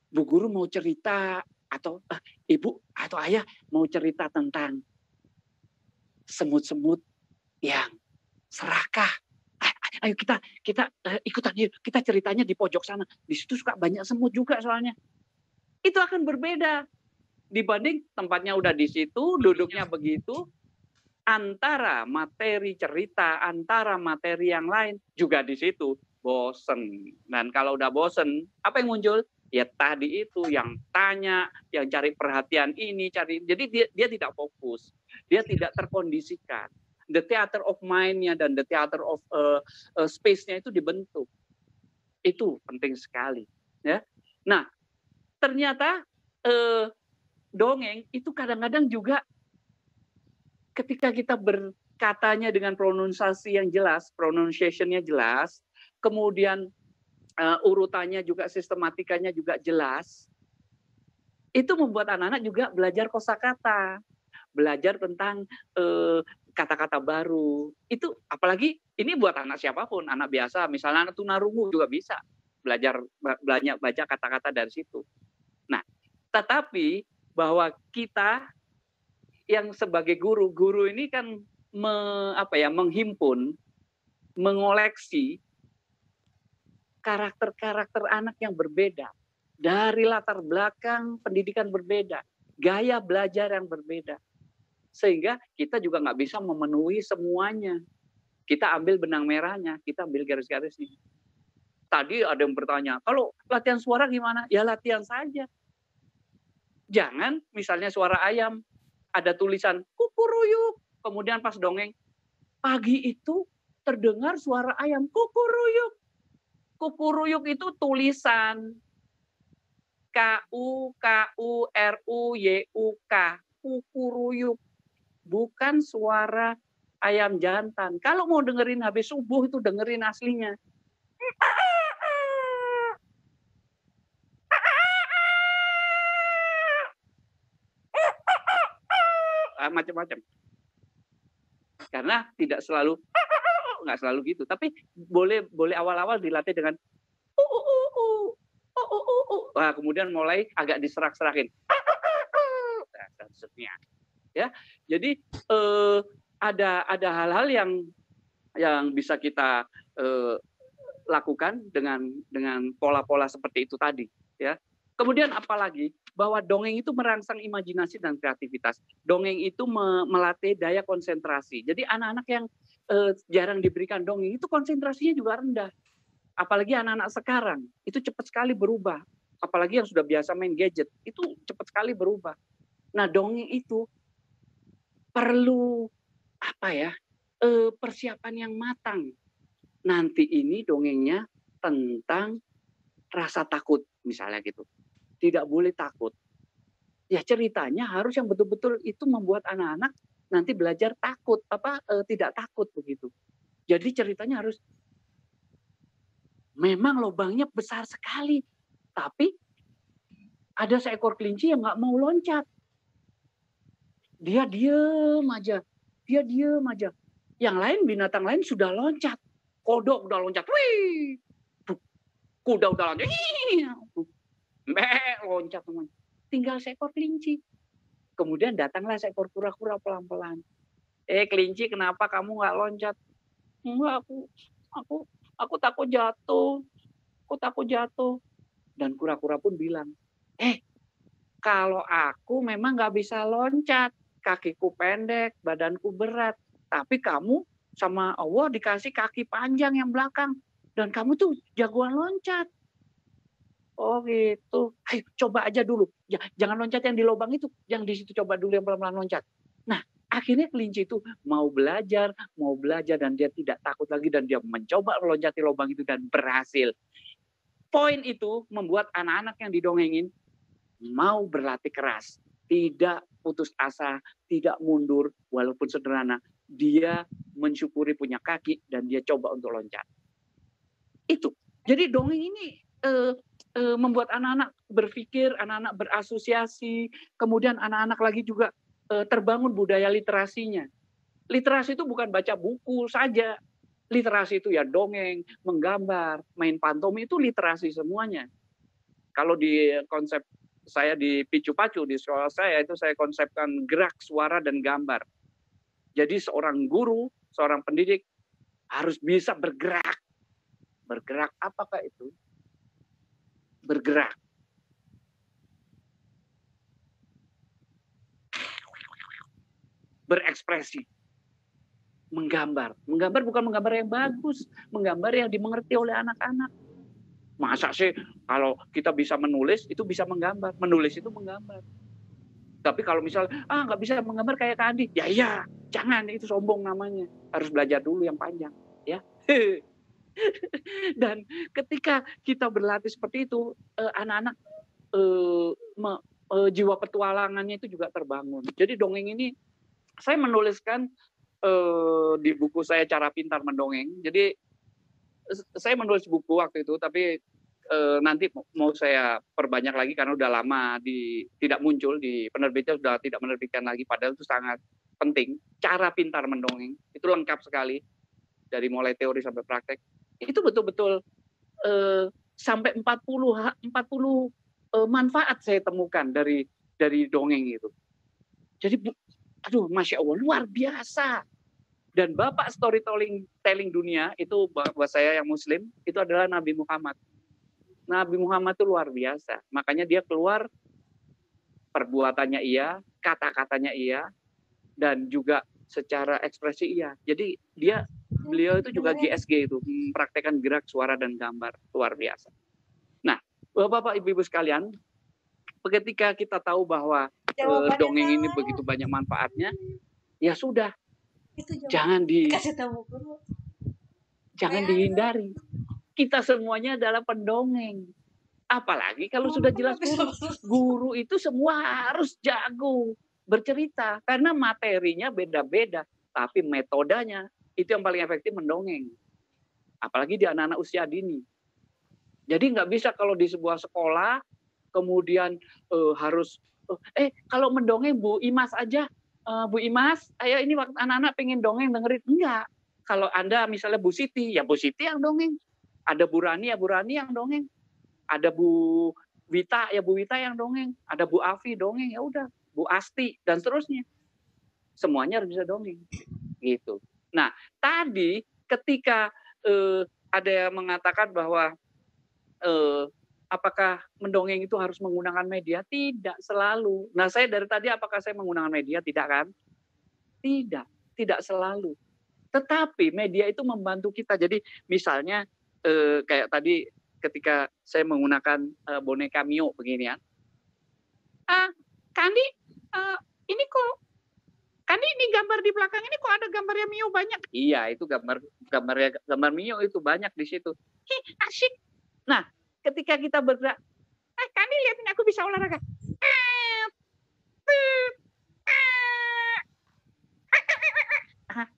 Bu Guru mau cerita, atau Ibu atau Ayah mau cerita tentang semut-semut yang serakah. Ayo kita ikutan, kita ceritanya di pojok sana. Di situ suka banyak semut juga soalnya. Itu akan berbeda dibanding tempatnya udah di situ, duduknya begitu. Antara materi cerita, antara materi yang lain juga di situ bosen. Dan kalau udah bosen, apa yang muncul? Ya tadi itu yang tanya, yang cari perhatian ini, jadi dia tidak fokus, dia tidak terkondisikan. The theater of mind-nya dan the theater of space-nya itu dibentuk. Itu penting sekali, ya. Nah, ternyata dongeng itu kadang-kadang juga ketika kita berkatanya dengan pronunciasi yang jelas, pronunciation-nya jelas, kemudian urutannya juga, sistematikanya juga jelas, itu membuat anak-anak juga belajar kosakata, belajar tentang kata-kata baru. Itu apalagi ini buat anak siapapun, anak biasa, misalnya anak tunarungu juga bisa belajar banyak baca kata-kata dari situ. Nah, tetapi bahwa kita yang sebagai guru ini kan menghimpun, mengoleksi karakter-karakter anak yang berbeda dari latar belakang pendidikan berbeda, gaya belajar yang berbeda. Sehingga kita juga nggak bisa memenuhi semuanya. Kita ambil benang merahnya, kita ambil garis-garisnya. Tadi ada yang bertanya, kalau latihan suara gimana? Ya latihan saja. Jangan misalnya suara ayam, ada tulisan kukuruyuk, kemudian pas dongeng, pagi itu terdengar suara ayam kukuruyuk. Kukuruyuk itu tulisan. KUKURUYUK. Kukuruyuk. Bukan suara ayam jantan. Kalau mau dengerin habis subuh itu dengerin aslinya. Macam-macam. Karena tidak selalu, nggak selalu gitu. Tapi boleh awal-awal dilatih dengan Wah, kemudian mulai agak diserak-serakin. Nah, seterusnya. Ya, jadi ada hal-hal yang bisa kita lakukan dengan pola-pola seperti itu tadi. Ya. Kemudian apalagi bahwa dongeng itu merangsang imajinasi dan kreativitas. Dongeng itu melatih daya konsentrasi. Jadi anak-anak yang jarang diberikan dongeng itu konsentrasinya juga rendah. Apalagi anak-anak sekarang itu cepat sekali berubah. Apalagi yang sudah biasa main gadget itu cepat sekali berubah. Nah, dongeng itu perlu persiapan yang matang. Nanti ini dongengnya tentang rasa takut misalnya gitu. Tidak boleh takut. Ya ceritanya harus yang betul-betul itu membuat anak-anak nanti belajar takut, tidak takut begitu. Jadi ceritanya harus memang lubangnya besar sekali, tapi ada seekor kelinci yang nggak mau loncat. Dia diem aja. Yang lain, binatang lain sudah loncat. Kodok udah loncat. Wih. Kuda udah loncat. Loncat teman. Tinggal seekor kelinci. Kemudian datanglah seekor kura-kura pelan-pelan. Kelinci, kenapa kamu nggak loncat? Enggak, aku takut jatuh. Dan kura-kura pun bilang, kalau aku memang nggak bisa loncat. Kakiku pendek, badanku berat. Tapi kamu sama Allah dikasih kaki panjang yang belakang. Dan kamu tuh jagoan loncat. Oh gitu. Ayo coba aja dulu. Jangan loncat yang di lubang itu. Yang di situ coba dulu yang pelan-pelan loncat. Nah, akhirnya kelinci itu mau belajar dan dia tidak takut lagi dan dia mencoba meloncati lubang itu dan berhasil. Poin itu membuat anak-anak yang didongengin mau berlatih keras. Tidak putus asa, tidak mundur, walaupun sederhana. Dia mensyukuri punya kaki dan dia coba untuk loncat. Itu. Jadi dongeng ini membuat anak-anak berpikir, anak-anak berasosiasi, kemudian anak-anak lagi juga terbangun budaya literasinya. Literasi itu bukan baca buku saja. Literasi itu ya dongeng, menggambar, main pantomim itu literasi semuanya. Kalau di konsep saya di Picu Pacu, di sekolah saya itu saya konsepkan gerak, suara, dan gambar. Jadi seorang guru, seorang pendidik harus bisa bergerak. Bergerak apakah itu? Bergerak. Berekspresi. Menggambar. Menggambar bukan menggambar yang bagus, menggambar yang dimengerti oleh anak-anak. Masa sih kalau kita bisa menulis itu bisa menggambar, menulis itu menggambar. Tapi kalau misalnya nggak bisa menggambar kayak Kak Andi, ya jangan, itu sombong namanya. Harus belajar dulu yang panjang, ya. Dan ketika kita berlatih seperti itu, anak-anak jiwa petualangannya itu juga terbangun. Jadi dongeng ini saya menuliskan di buku saya Cara Pintar Mendongeng. Jadi saya menulis buku waktu itu, tapi nanti mau saya perbanyak lagi karena udah lama tidak muncul di penerbitnya, sudah tidak menerbitkan lagi. Padahal itu sangat penting. Cara Pintar Mendongeng itu lengkap sekali dari mulai teori sampai praktek. Itu betul-betul sampai 40 manfaat saya temukan dari dongeng itu. Jadi Masya Allah, luar biasa. Dan bapak storytelling dunia itu buat saya yang muslim itu adalah Nabi Muhammad. Nabi Muhammad itu luar biasa. Makanya dia keluar perbuatannya iya, kata-katanya iya, dan juga secara ekspresi iya. Jadi beliau itu juga GSG itu, mempraktekkan gerak, suara, dan gambar. Luar biasa. Nah, Bapak Ibu sekalian, ketika kita tahu bahwa dongeng ini begitu banyak manfaatnya, ya sudah. Jangan dihindari. Kita semuanya adalah pendongeng. Apalagi kalau sudah jelas guru itu semua harus jago bercerita karena materinya beda-beda, tapi metodenya itu yang paling efektif mendongeng. Apalagi di anak-anak usia dini. Jadi nggak bisa kalau di sebuah sekolah kemudian harus kalau mendongeng Bu Imas aja, Bu Imas, ayo ini waktu anak-anak pengen dongeng dengerin. Enggak. Kalau Anda misalnya Bu Siti, ya Bu Siti yang dongeng. Ada Bu Rani, ya Bu Rani yang dongeng. Ada Bu Wita, ya Bu Wita yang dongeng. Ada Bu Afi dongeng, ya udah. Bu Asti, dan seterusnya. Semuanya harus bisa dongeng. Gitu. Nah, tadi ketika ada yang mengatakan bahwa apakah mendongeng itu harus menggunakan media? Tidak selalu. Nah, saya dari tadi apakah saya menggunakan media? Tidak kan? Tidak selalu. Tetapi media itu membantu kita. Jadi misalnya kayak tadi ketika saya menggunakan boneka Mio begini ya. Kandi, ini kok Kandi ini gambar di belakang ini kok ada gambarnya Mio banyak? Iya, itu gambar Mio itu banyak di situ. Asik. Nah, ketika kita bergerak, Kandi lihatin aku bisa olahraga.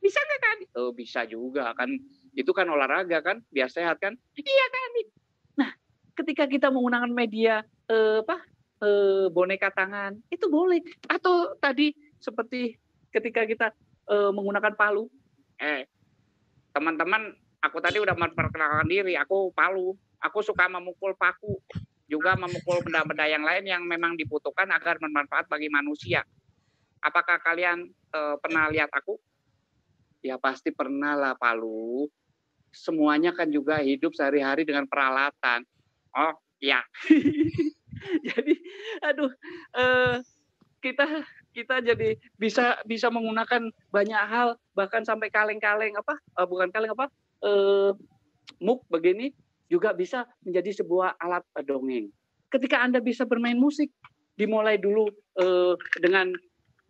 Bisa nggak Kandi? Oh, bisa juga kan. Itu kan olahraga kan, biar sehat kan? Iya Kandi. Nah, ketika kita menggunakan media boneka tangan, itu boleh. Atau tadi seperti ketika kita menggunakan palu. Teman-teman, aku tadi udah memperkenalkan diri, aku palu. Aku suka memukul paku, juga memukul benda-benda yang lain yang memang dibutuhkan agar bermanfaat bagi manusia. Apakah kalian pernah lihat aku? Ya pasti pernah lah palu. Semuanya kan juga hidup sehari-hari dengan peralatan. Oh ya. Jadi, kita jadi bisa menggunakan banyak hal, bahkan sampai kaleng-kaleng muk begini juga bisa menjadi sebuah alat dongeng. Ketika Anda bisa bermain musik, dimulai dulu dengan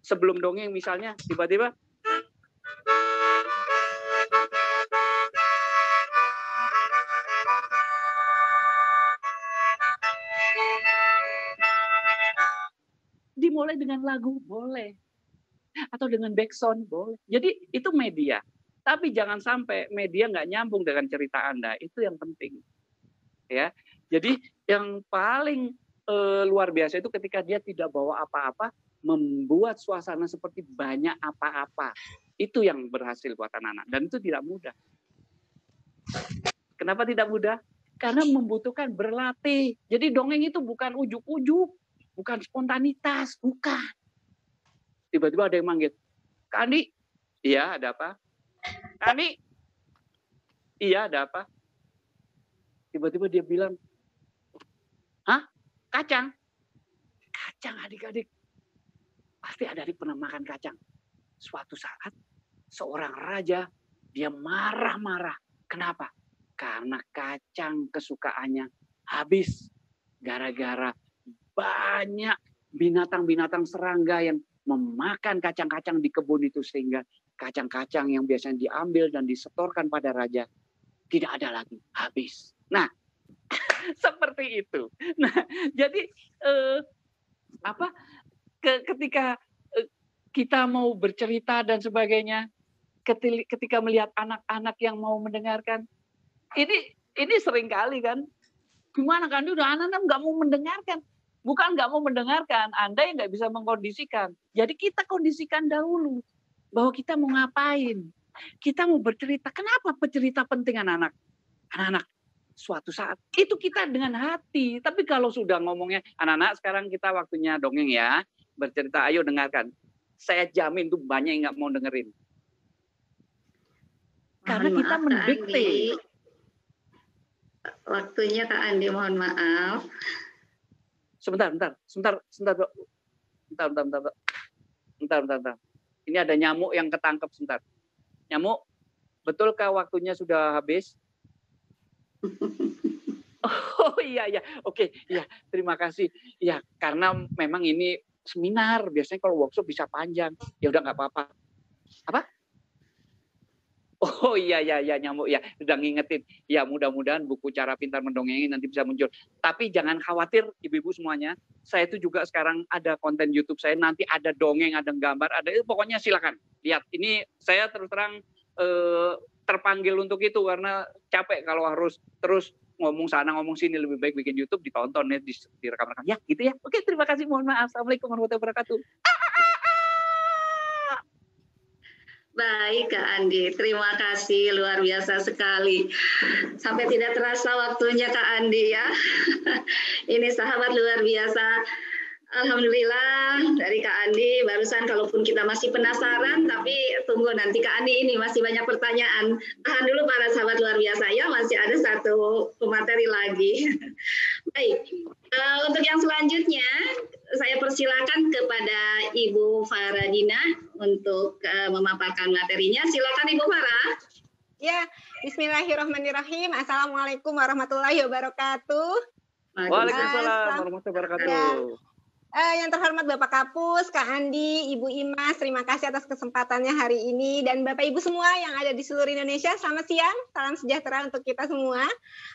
sebelum dongeng misalnya tiba-tiba dimulai dengan lagu boleh, atau dengan backsound boleh. Jadi itu media. Tapi jangan sampai media nggak nyambung dengan cerita Anda. Itu yang penting. Ya. Jadi yang paling luar biasa itu ketika dia tidak bawa apa-apa, membuat suasana seperti banyak apa-apa. Itu yang berhasil buat anak-anak. Dan itu tidak mudah. Kenapa tidak mudah? Karena membutuhkan berlatih. Jadi dongeng itu bukan ujuk-ujuk. Bukan spontanitas, bukan. Tiba-tiba ada yang manggil, Kandi, iya ada apa? Kandi, iya ada apa? Tiba-tiba dia bilang, hah? Kacang? Kacang adik-adik. Pasti adik-adik pernah makan kacang. Suatu saat, seorang raja, dia marah-marah. Kenapa? Karena kacang kesukaannya habis. Gara-gara banyak binatang-binatang serangga yang memakan kacang-kacang di kebun itu sehingga kacang-kacang yang biasanya diambil dan disetorkan pada raja tidak ada lagi, habis. Nah, seperti itu. Nah, jadi ketika kita mau bercerita dan sebagainya, ketika melihat anak-anak yang mau mendengarkan, ini sering kali kan, gimana kan udah anak-anak nggak mau mendengarkan. Bukan nggak mau mendengarkan, Anda yang nggak bisa mengkondisikan. Jadi kita kondisikan dahulu bahwa kita mau ngapain. Kita mau bercerita. Kenapa bercerita penting anak-anak? Anak-anak suatu saat itu kita dengan hati. Tapi kalau sudah ngomongnya anak-anak sekarang kita waktunya dongeng ya, bercerita ayo dengarkan. Saya jamin tuh banyak yang nggak mau dengerin. Karena kita mendikte. Waktunya Kak Andi, mohon maaf. Sebentar. Ini ada nyamuk yang ketangkep sebentar. Nyamuk, betulkah waktunya sudah habis? Oh iya. Oke, iya, terima kasih. Ya, karena memang ini seminar, biasanya kalau workshop bisa panjang. Ya udah nggak apa-apa. Apa? Oh iya nyamuk ya, udah ngingetin. Ya mudah-mudahan buku Cara Pintar Mendongeng nanti bisa muncul. Tapi jangan khawatir ibu-ibu semuanya. Saya itu juga sekarang ada konten YouTube saya, nanti ada dongeng, ada gambar, ada pokoknya silakan lihat. Ini saya terus terang terpanggil untuk itu karena capek kalau harus terus ngomong sana ngomong sini, lebih baik bikin YouTube ditonton ya, direkam-rekam ya gitu ya. Oke, terima kasih, mohon maaf. Assalamualaikum warahmatullahi wabarakatuh. Baik Kak Andi, terima kasih, luar biasa sekali. Sampai tidak terasa waktunya Kak Andi ya. Ini sahabat luar biasa. Alhamdulillah dari Kak Andi barusan, kalaupun kita masih penasaran, tapi tunggu nanti Kak Andi ini masih banyak pertanyaan. Tahan dulu para sahabat luar biasa ya, masih ada satu pemateri lagi. Baik, untuk yang selanjutnya saya persilakan kepada Ibu Faradina untuk memaparkan materinya. Silakan Ibu Farah. Ya, bismillahirrahmanirrahim. Assalamualaikum warahmatullahi wabarakatuh. Waalaikumsalam warahmatullahi wabarakatuh. Yang terhormat Bapak Kapus, Kak Andi, Ibu Imas, terima kasih atas kesempatannya hari ini. Dan Bapak Ibu semua yang ada di seluruh Indonesia, selamat siang, salam sejahtera untuk kita semua.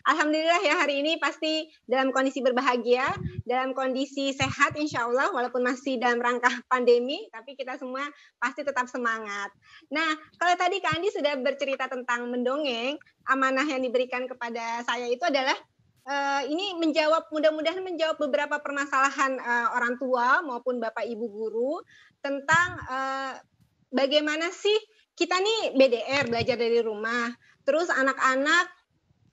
Alhamdulillah ya, hari ini pasti dalam kondisi berbahagia, dalam kondisi sehat insya Allah, walaupun masih dalam rangka pandemi, tapi kita semua pasti tetap semangat. Nah, kalau tadi Kak Andi sudah bercerita tentang mendongeng, amanah yang diberikan kepada saya itu adalah ini mudah-mudahan menjawab beberapa permasalahan orang tua maupun Bapak Ibu guru tentang bagaimana sih kita nih BDR, belajar dari rumah, terus anak-anak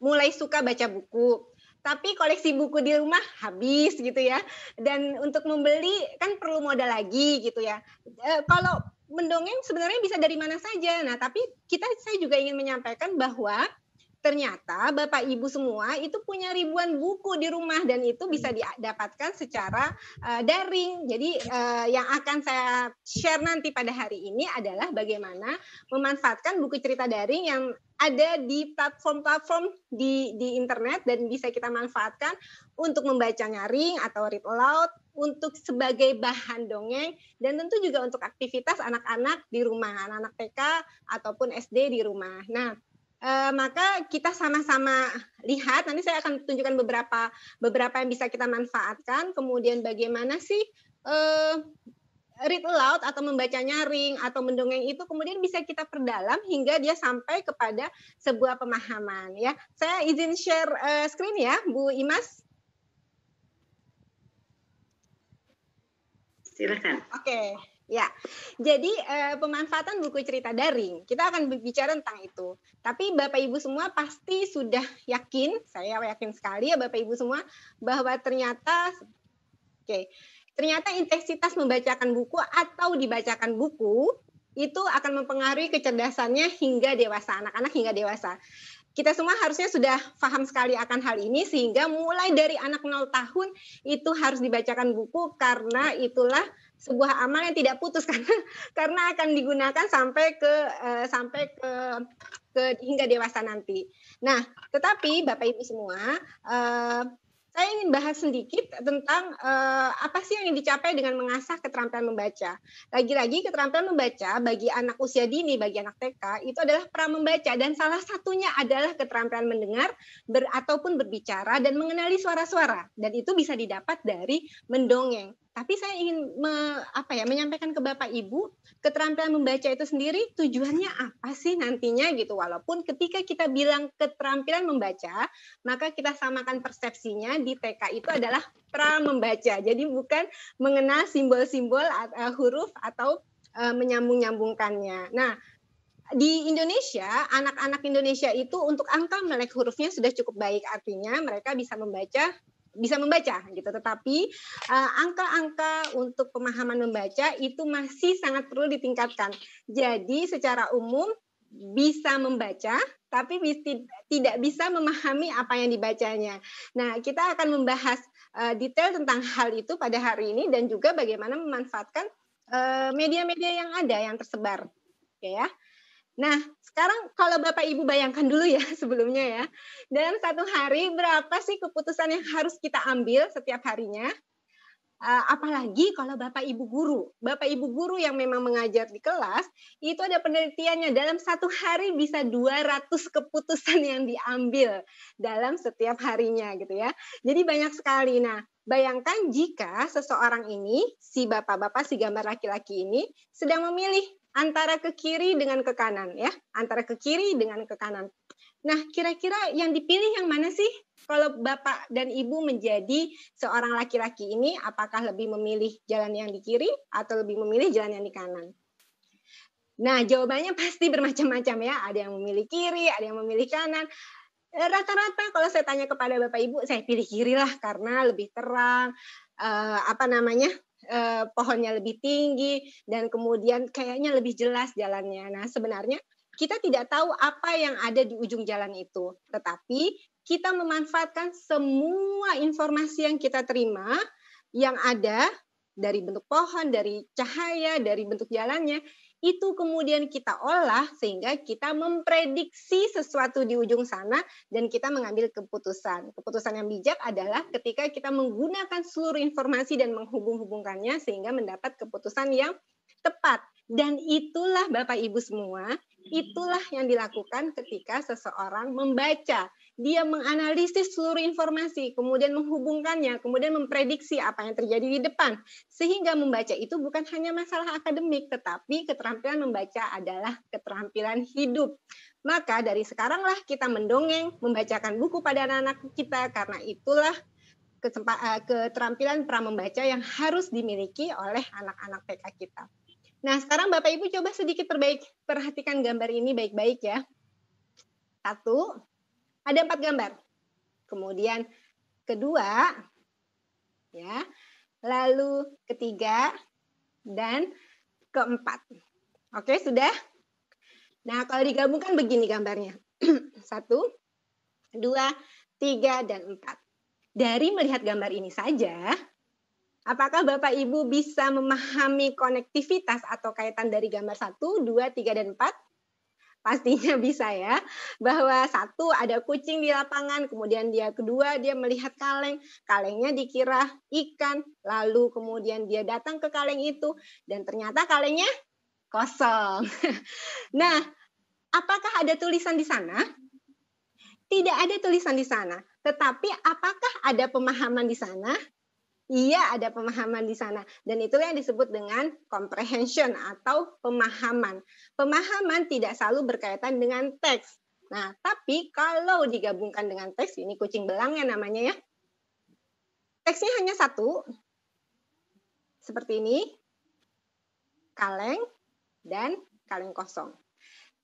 mulai suka baca buku, tapi koleksi buku di rumah habis gitu ya, dan untuk membeli kan perlu modal lagi gitu ya. Kalau mendongeng sebenarnya bisa dari mana saja, nah tapi saya juga ingin menyampaikan bahwa ternyata Bapak Ibu semua itu punya ribuan buku di rumah dan itu bisa didapatkan secara daring. Jadi yang akan saya share nanti pada hari ini adalah bagaimana memanfaatkan buku cerita daring yang ada di platform-platform di internet dan bisa kita manfaatkan untuk membaca nyaring atau read aloud, untuk sebagai bahan dongeng, dan tentu juga untuk aktivitas anak-anak di rumah, anak-anak TK ataupun SD di rumah. Nah, maka kita sama-sama lihat, nanti saya akan tunjukkan beberapa yang bisa kita manfaatkan, kemudian bagaimana sih read aloud atau membaca nyaring atau mendongeng itu kemudian bisa kita perdalam hingga dia sampai kepada sebuah pemahaman ya. Saya izin share screen ya, Bu Imas. Silakan. Oke. Ya, jadi pemanfaatan buku cerita daring, kita akan berbicara tentang itu. Tapi Bapak Ibu semua pasti sudah yakin, saya yakin sekali ya Bapak Ibu semua, bahwa ternyata intensitas membacakan buku atau dibacakan buku, itu akan mempengaruhi kecerdasannya hingga dewasa, anak-anak hingga dewasa. Kita semua harusnya sudah paham sekali akan hal ini, sehingga mulai dari anak 0 tahun itu harus dibacakan buku, karena itulah sebuah amal yang tidak putus karena akan digunakan sampai ke hingga dewasa nanti. Nah, tetapi Bapak Ibu semua, saya ingin bahas sedikit tentang apa sih yang dicapai dengan mengasah keterampilan membaca. Lagi-lagi keterampilan membaca bagi anak usia dini, bagi anak TK itu adalah pra membaca, dan salah satunya adalah keterampilan mendengar ataupun berbicara dan mengenali suara-suara, dan itu bisa didapat dari mendongeng. Tapi saya ingin menyampaikan ke Bapak Ibu, keterampilan membaca itu sendiri tujuannya apa sih nantinya gitu. Walaupun ketika kita bilang keterampilan membaca, maka kita samakan persepsinya di TK itu adalah pra membaca. Jadi bukan mengenal simbol-simbol huruf atau menyambung-nyambungkannya. Nah, di Indonesia, anak-anak Indonesia itu untuk angka melek hurufnya sudah cukup baik, artinya mereka bisa membaca gitu, tetapi angka-angka untuk pemahaman membaca itu masih sangat perlu ditingkatkan. Jadi secara umum bisa membaca, tapi tidak bisa memahami apa yang dibacanya. Nah, kita akan membahas detail tentang hal itu pada hari ini, dan juga bagaimana memanfaatkan media-media yang ada, yang tersebar. Oke ya. Nah, sekarang kalau Bapak Ibu bayangkan dulu ya sebelumnya ya, dalam satu hari berapa sih keputusan yang harus kita ambil setiap harinya? Apalagi kalau Bapak Ibu guru. Bapak Ibu guru yang memang mengajar di kelas, itu ada penelitiannya dalam satu hari bisa 200 keputusan yang diambil dalam setiap harinya gitu ya. Jadi banyak sekali. Nah, bayangkan jika seseorang ini, si bapak-bapak, si gambar laki-laki ini sedang memilih antara ke kiri dengan ke kanan ya, antara ke kiri dengan ke kanan. Nah, kira-kira yang dipilih yang mana sih? Kalau Bapak dan Ibu menjadi seorang laki-laki ini, apakah lebih memilih jalan yang di kiri atau lebih memilih jalan yang di kanan? Nah, jawabannya pasti bermacam-macam ya. Ada yang memilih kiri, ada yang memilih kanan. Rata-rata kalau saya tanya kepada Bapak Ibu, saya pilih kiri lah karena lebih terang, pohonnya lebih tinggi, dan kemudian kayaknya lebih jelas jalannya. Nah, sebenarnya kita tidak tahu apa yang ada di ujung jalan itu, tetapi kita memanfaatkan semua informasi yang kita terima, yang ada dari bentuk pohon, dari cahaya, dari bentuk jalannya, itu kemudian kita olah sehingga kita memprediksi sesuatu di ujung sana dan kita mengambil keputusan. Keputusan yang bijak adalah ketika kita menggunakan seluruh informasi dan menghubung-hubungkannya sehingga mendapat keputusan yang tepat. Dan itulah Bapak Ibu semua, itulah yang dilakukan ketika seseorang membaca. Dia menganalisis seluruh informasi, kemudian menghubungkannya, kemudian memprediksi apa yang terjadi di depan. Sehingga membaca itu bukan hanya masalah akademik, tetapi keterampilan membaca adalah keterampilan hidup. Maka dari sekaranglah kita mendongeng, membacakan buku pada anak-anak kita, karena itulah keterampilan pramembaca yang harus dimiliki oleh anak-anak TK kita. Nah, sekarang Bapak Ibu coba sedikit perhatikan gambar ini baik-baik ya. 1, ada 4 gambar. Kemudian kedua, ya, lalu ketiga, dan keempat. Oke, sudah? Nah, kalau digabungkan begini gambarnya. 1, 2, 3, dan 4. Dari melihat gambar ini saja, apakah Bapak Ibu bisa memahami konektivitas atau kaitan dari gambar 1, 2, 3, dan 4? Pastinya bisa ya. Bahwa 1 ada kucing di lapangan, kemudian kedua dia melihat kaleng, kalengnya dikira ikan, lalu kemudian dia datang ke kaleng itu dan ternyata kalengnya kosong. Nah, apakah ada tulisan di sana? Tidak ada tulisan di sana. Tetapi apakah ada pemahaman di sana? Iya, ada pemahaman di sana. Dan itulah yang disebut dengan comprehension atau pemahaman. Pemahaman tidak selalu berkaitan dengan teks. Nah, tapi kalau digabungkan dengan teks, ini kucing belangnya namanya ya. Teksnya hanya 1. Seperti ini. Kaleng dan kaleng kosong.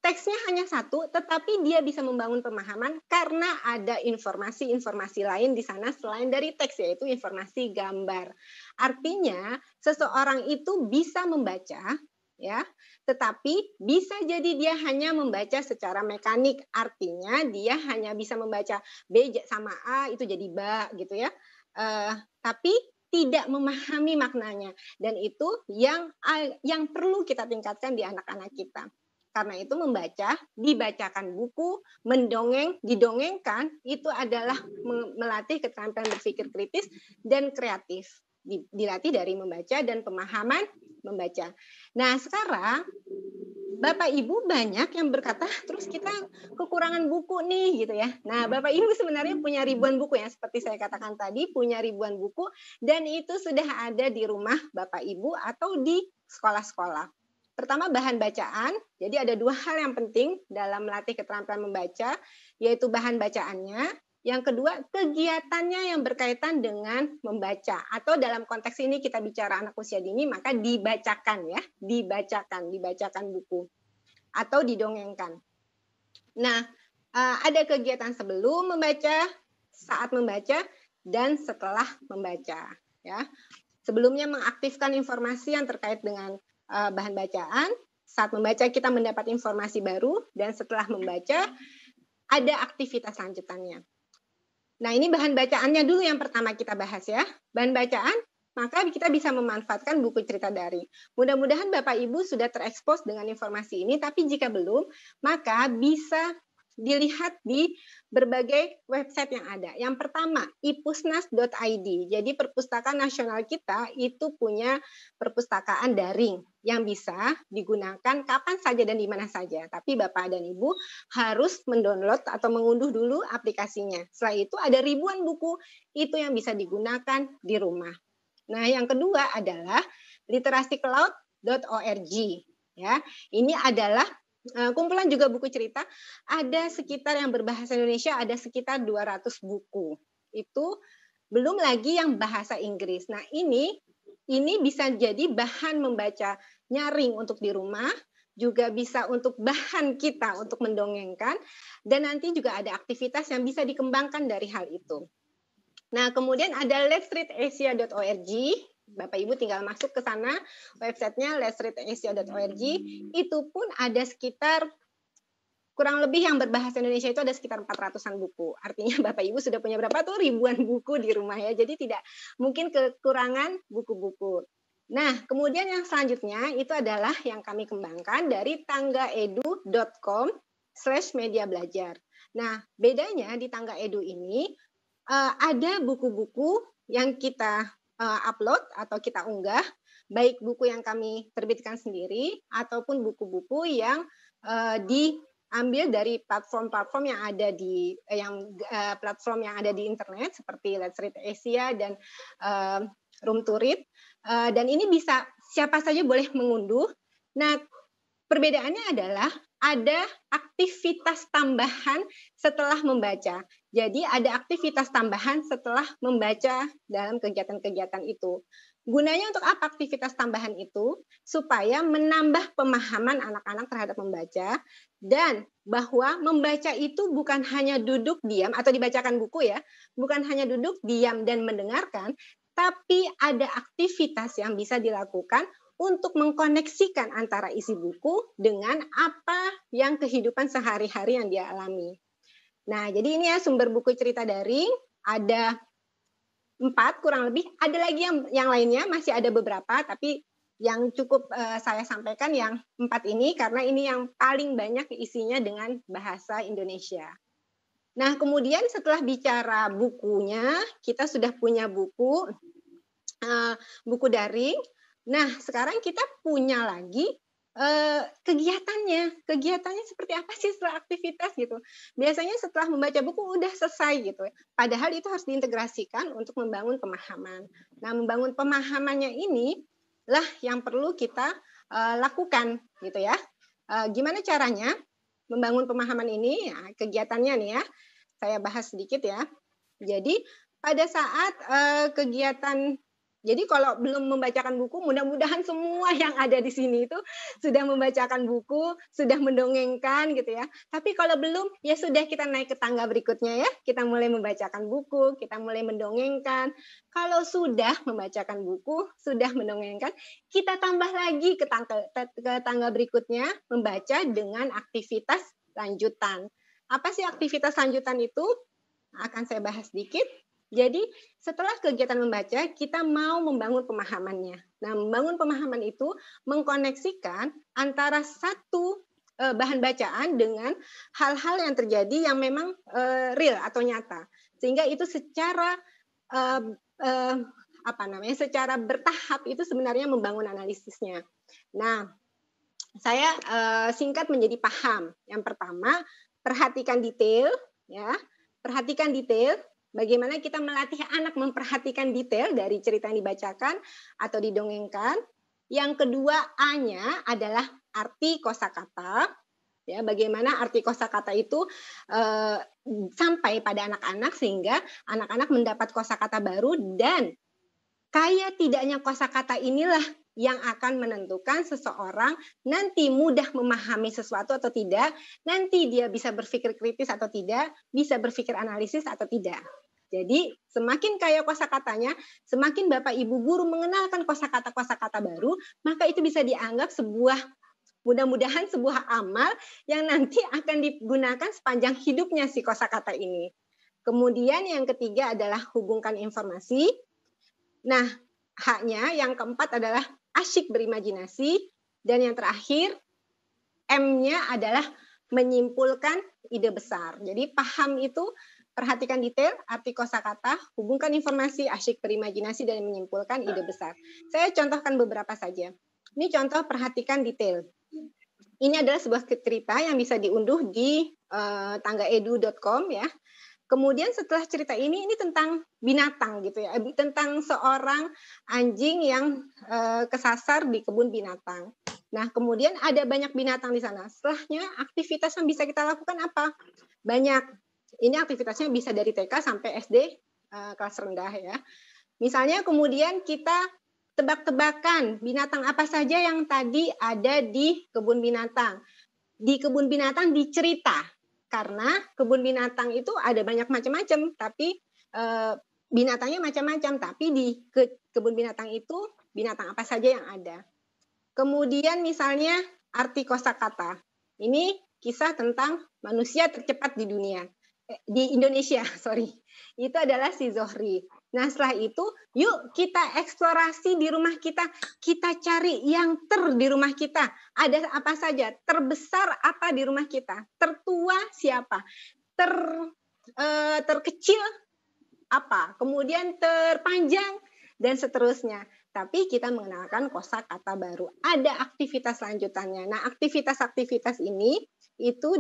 Teksnya hanya 1, tetapi dia bisa membangun pemahaman karena ada informasi-informasi lain di sana selain dari teks, yaitu informasi gambar. Artinya, seseorang itu bisa membaca, ya, tetapi bisa jadi dia hanya membaca secara mekanik. Artinya, dia hanya bisa membaca B sama A, itu jadi ba, gitu ya. Tapi tidak memahami maknanya. Dan itu yang perlu kita tingkatkan di anak-anak kita. Karena itu membaca, dibacakan buku, mendongeng, didongengkan, itu adalah melatih keterampilan berpikir kritis dan kreatif. Dilatih dari membaca dan pemahaman membaca. Nah, sekarang Bapak Ibu banyak yang berkata, terus kita kekurangan buku nih gitu ya. Nah, Bapak Ibu sebenarnya punya ribuan buku ya, seperti saya katakan tadi, punya ribuan buku, dan itu sudah ada di rumah Bapak Ibu atau di sekolah-sekolah. Pertama, bahan bacaan. Jadi ada 2 hal yang penting dalam melatih keterampilan membaca, yaitu bahan bacaannya. Yang kedua, kegiatannya yang berkaitan dengan membaca. Atau dalam konteks ini kita bicara anak usia dini, maka dibacakan ya, dibacakan buku. Atau didongengkan. Nah, ada kegiatan sebelum membaca, saat membaca, dan setelah membaca. Ya. Sebelumnya mengaktifkan informasi yang terkait dengan bahan bacaan, saat membaca kita mendapat informasi baru, dan setelah membaca ada aktivitas lanjutannya. Nah, ini bahan bacaannya dulu yang pertama kita bahas ya. Bahan bacaan, maka kita bisa memanfaatkan buku cerita daring. Mudah-mudahan Bapak Ibu sudah terekspos dengan informasi ini, tapi jika belum, maka bisa dilihat di berbagai website yang ada. Yang pertama, ipusnas.id. Jadi Perpustakaan Nasional kita itu punya perpustakaan daring yang bisa digunakan kapan saja dan di mana saja. Tapi Bapak dan Ibu harus mendownload atau mengunduh dulu aplikasinya. Setelah itu ada ribuan buku itu yang bisa digunakan di rumah. Nah, yang kedua adalah literasicloud.org. Ya, ini adalah kumpulan juga buku cerita, ada sekitar yang berbahasa Indonesia, ada sekitar 200 buku. Itu belum lagi yang bahasa Inggris. Nah, ini bisa jadi bahan membaca nyaring untuk di rumah, juga bisa untuk bahan kita untuk mendongengkan, dan nanti juga ada aktivitas yang bisa dikembangkan dari hal itu. Nah, kemudian ada letsreadasia.org. Bapak Ibu tinggal masuk ke sana, websitenya letsreadasia.org. Itu pun ada sekitar kurang lebih yang berbahasa Indonesia itu ada sekitar 400-an buku. Artinya Bapak Ibu sudah punya berapa tuh ribuan buku di rumah ya. Jadi tidak mungkin kekurangan buku-buku. Nah, kemudian yang selanjutnya itu adalah yang kami kembangkan dari tanggaedu.com/media belajar. Nah, bedanya di Tangga Edu ini ada buku-buku yang kita upload atau kita unggah, baik buku yang kami terbitkan sendiri ataupun buku-buku yang diambil dari platform-platform yang ada di platform yang ada di internet seperti Let's Read Asia dan Room to Read, dan ini bisa siapa saja boleh mengunduh. Nah, perbedaannya adalah ada aktivitas tambahan setelah membaca. Jadi ada aktivitas tambahan setelah membaca dalam kegiatan-kegiatan itu. Gunanya untuk apa aktivitas tambahan itu? Supaya menambah pemahaman anak-anak terhadap membaca, dan bahwa membaca itu bukan hanya duduk diam atau dibacakan buku ya, bukan hanya duduk diam dan mendengarkan, tapi ada aktivitas yang bisa dilakukan untuk mengkoneksikan antara isi buku dengan apa yang kehidupan sehari-hari yang dia alami. Nah, jadi ini ya sumber buku cerita daring, ada 4 kurang lebih, ada lagi yang lainnya, masih ada beberapa, tapi yang cukup saya sampaikan yang 4 ini, karena ini yang paling banyak isinya dengan bahasa Indonesia. Nah, kemudian setelah bicara bukunya, kita sudah punya buku daring. Nah, sekarang kita punya lagi kegiatannya seperti apa sih setelah aktivitas gitu. Biasanya setelah membaca buku udah selesai gitu. Padahal itu harus diintegrasikan untuk membangun pemahaman. Nah, membangun pemahamannya ini lah yang perlu kita lakukan gitu ya. Gimana caranya membangun pemahaman ini? Ya, kegiatannya nih ya, saya bahas sedikit ya. Jadi pada saat kegiatan, jadi kalau belum membacakan buku, mudah-mudahan semua yang ada di sini itu sudah membacakan buku, sudah mendongengkan gitu ya. Tapi kalau belum, ya sudah kita naik ke tangga berikutnya ya. Kita mulai membacakan buku, kita mulai mendongengkan. Kalau sudah membacakan buku, sudah mendongengkan, kita tambah lagi ke tangga berikutnya, membaca dengan aktivitas lanjutan. Apa sih aktivitas lanjutan itu? Akan saya bahas sedikit. Jadi setelah kegiatan membaca, kita mau membangun pemahamannya. Nah, membangun pemahaman itu mengkoneksikan antara satu bahan bacaan dengan hal-hal yang terjadi yang memang real atau nyata. Sehingga itu secara secara bertahap itu sebenarnya membangun analisisnya. Nah, saya singkat menjadi paham. Yang pertama, perhatikan detail, ya. Perhatikan detail. Bagaimana kita melatih anak memperhatikan detail dari cerita yang dibacakan atau didongengkan. Yang kedua, A-nya adalah arti kosakata. Ya, bagaimana arti kosakata itu sampai pada anak-anak sehingga anak-anak mendapat kosakata baru, dan kaya tidaknya kosakata inilah yang akan menentukan seseorang nanti mudah memahami sesuatu atau tidak, nanti dia bisa berpikir kritis atau tidak, bisa berpikir analisis atau tidak. Jadi semakin kaya kosakatanya, semakin Bapak Ibu guru mengenalkan kosakata-kosakata baru, maka itu bisa dianggap mudah-mudahan sebuah amal yang nanti akan digunakan sepanjang hidupnya si kosakata ini. Kemudian yang ketiga adalah hubungkan informasi. Nah, H-nya yang keempat adalah asyik berimajinasi, dan yang terakhir M-nya adalah menyimpulkan ide besar. Jadi paham itu perhatikan detail, arti kosakata, hubungkan informasi, asyik berimajinasi, dan menyimpulkan ide besar. Saya contohkan beberapa saja. Ini contoh perhatikan detail. Ini adalah sebuah cerita yang bisa diunduh di tanggaedu.com ya. Kemudian setelah cerita ini tentang binatang gitu ya, tentang seorang anjing yang kesasar di kebun binatang. Nah, kemudian ada banyak binatang di sana. Setelahnya aktivitas yang bisa kita lakukan apa? Banyak. Ini aktivitasnya bisa dari TK sampai SD kelas rendah ya. Misalnya kemudian kita tebak-tebakan binatang apa saja yang tadi ada di kebun binatang. Di kebun binatang dicerita. Karena kebun binatang itu ada banyak macam-macam, tapi binatangnya macam-macam. Tapi di kebun binatang itu binatang apa saja yang ada. Kemudian misalnya arti kosakata. Ini kisah tentang manusia tercepat di dunia. Di Indonesia, sorry. Itu adalah si Zohri. Nah setelah itu, yuk kita eksplorasi di rumah kita. Kita cari yang di rumah kita. Ada apa saja? Terbesar apa di rumah kita? Tertua siapa? Terkecil apa? Kemudian terpanjang dan seterusnya. Tapi kita mengenalkan kosakata baru. Ada aktivitas lanjutannya. Nah, aktivitas-aktivitas ini itu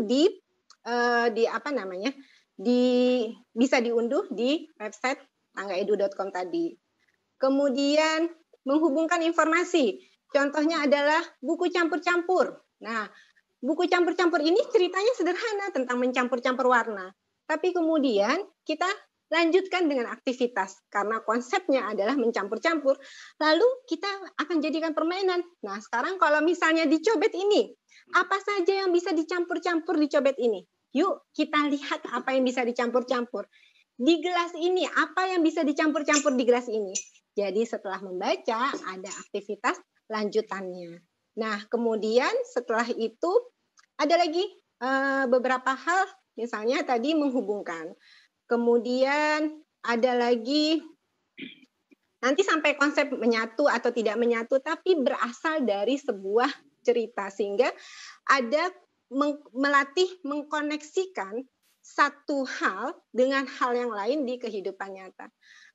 bisa diunduh di website tanggaedu.com tadi. Kemudian menghubungkan informasi. Contohnya adalah buku campur-campur. Nah, buku campur-campur ini ceritanya sederhana tentang mencampur-campur warna. Tapi kemudian kita lanjutkan dengan aktivitas. Karena konsepnya adalah mencampur-campur. Lalu kita akan jadikan permainan. Nah, sekarang kalau misalnya dicobet ini, apa saja yang bisa dicampur-campur di cobet ini? Yuk kita lihat apa yang bisa dicampur-campur. Di gelas ini, apa yang bisa dicampur-campur di gelas ini? Jadi setelah membaca, ada aktivitas lanjutannya. Nah, kemudian setelah itu, ada lagi beberapa hal, misalnya tadi menghubungkan. Kemudian ada lagi, nanti sampai konsep menyatu atau tidak menyatu, tapi berasal dari sebuah cerita. Sehingga ada melatih mengkoneksikan satu hal dengan hal yang lain di kehidupan nyata.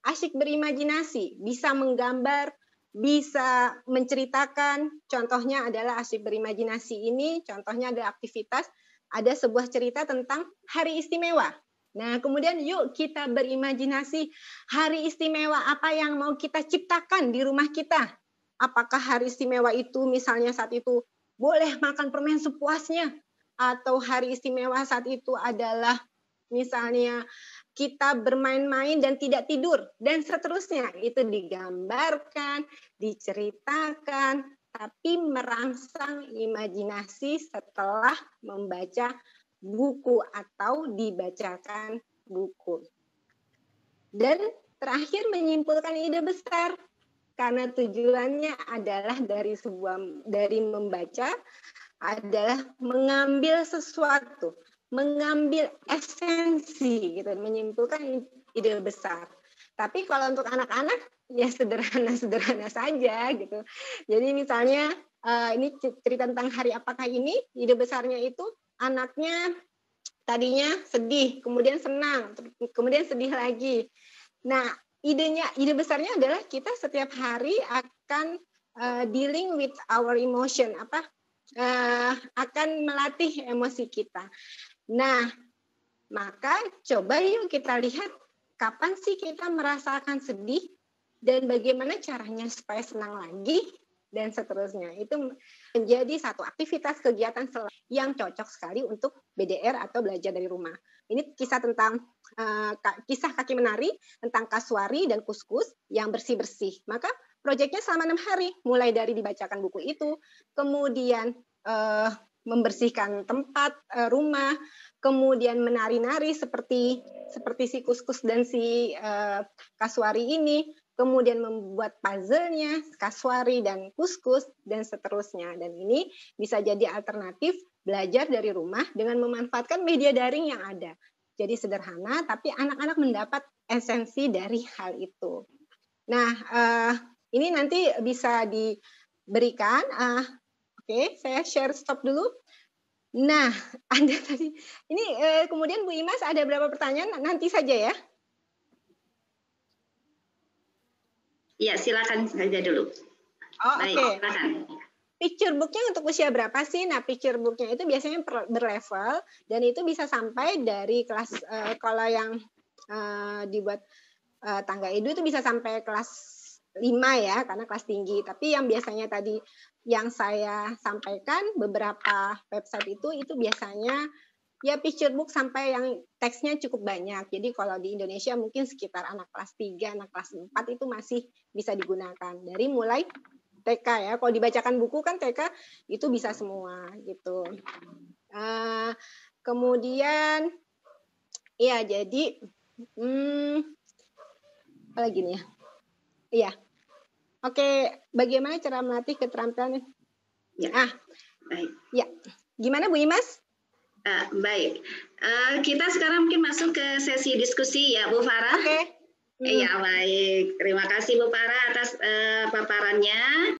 Asyik berimajinasi, bisa menggambar, bisa menceritakan. Contohnya adalah asyik berimajinasi ini, contohnya ada aktivitas, ada sebuah cerita tentang hari istimewa. Nah, kemudian yuk kita berimajinasi hari istimewa apa yang mau kita ciptakan di rumah kita. Apakah hari istimewa itu misalnya saat itu boleh makan permen sepuasnya, atau hari istimewa saat itu adalah misalnya kita bermain-main dan tidak tidur, dan seterusnya. Itu digambarkan, diceritakan, tapi merangsang imajinasi setelah membaca buku atau dibacakan buku. Dan terakhir menyimpulkan ide besar, karena tujuannya adalah dari membaca adalah mengambil sesuatu, mengambil esensi gitu, menyimpulkan ide besar. Tapi kalau untuk anak-anak ya sederhana-sederhana saja gitu. Jadi misalnya ini cerita tentang hari apakah ini, ide besarnya itu anaknya tadinya sedih, kemudian senang, kemudian sedih lagi. Nah, ide besarnya adalah kita setiap hari akan dealing with our emotion, akan melatih emosi kita. Nah, maka coba yuk kita lihat kapan sih kita merasakan sedih dan bagaimana caranya supaya senang lagi dan seterusnya. Itu menjadi satu aktivitas kegiatan yang cocok sekali untuk BDR atau belajar dari rumah. Ini kisah tentang kisah kaki menari tentang Kasuari dan Kuskus yang bersih-bersih. Maka proyeknya selama 6 hari, mulai dari dibacakan buku itu, kemudian membersihkan tempat rumah, kemudian menari-nari seperti si Kuskus dan si Kasuari ini, kemudian membuat puzzle-nya, Kasuari dan Kuskus, dan seterusnya. Dan ini bisa jadi alternatif belajar dari rumah dengan memanfaatkan media daring yang ada. Jadi sederhana, tapi anak-anak mendapat esensi dari hal itu. Nah, ini nanti bisa diberikan. Oke, saya share stop dulu. Nah, ada tadi. Ini kemudian Bu Imas ada berapa pertanyaan? Nanti saja ya. Iya, silakan saja dulu. Oh, Baik, oke. silakan. Picture book-nya untuk usia berapa sih? Nah, picture book-nya itu biasanya berlevel dan itu bisa sampai dari kelas kalau yang dibuat tangga edu itu bisa sampai kelas 5 ya, karena kelas tinggi. Tapi yang biasanya tadi yang saya sampaikan beberapa website itu biasanya ya picture book sampai yang teksnya cukup banyak. Jadi kalau di Indonesia mungkin sekitar anak kelas 3, anak kelas 4 itu masih bisa digunakan. Dari mulai TK ya, kalau dibacakan buku kan TK itu bisa semua gitu. Kemudian, ya jadi, apa lagi nih ya? Iya, oke. Bagaimana cara melatih keterampilan? Ya, baik. Ya, gimana Bu Imas? Baik, kita sekarang mungkin masuk ke sesi diskusi ya Bu Farah. Oke. Iya, baik. Terima kasih Bu Farah atas paparannya.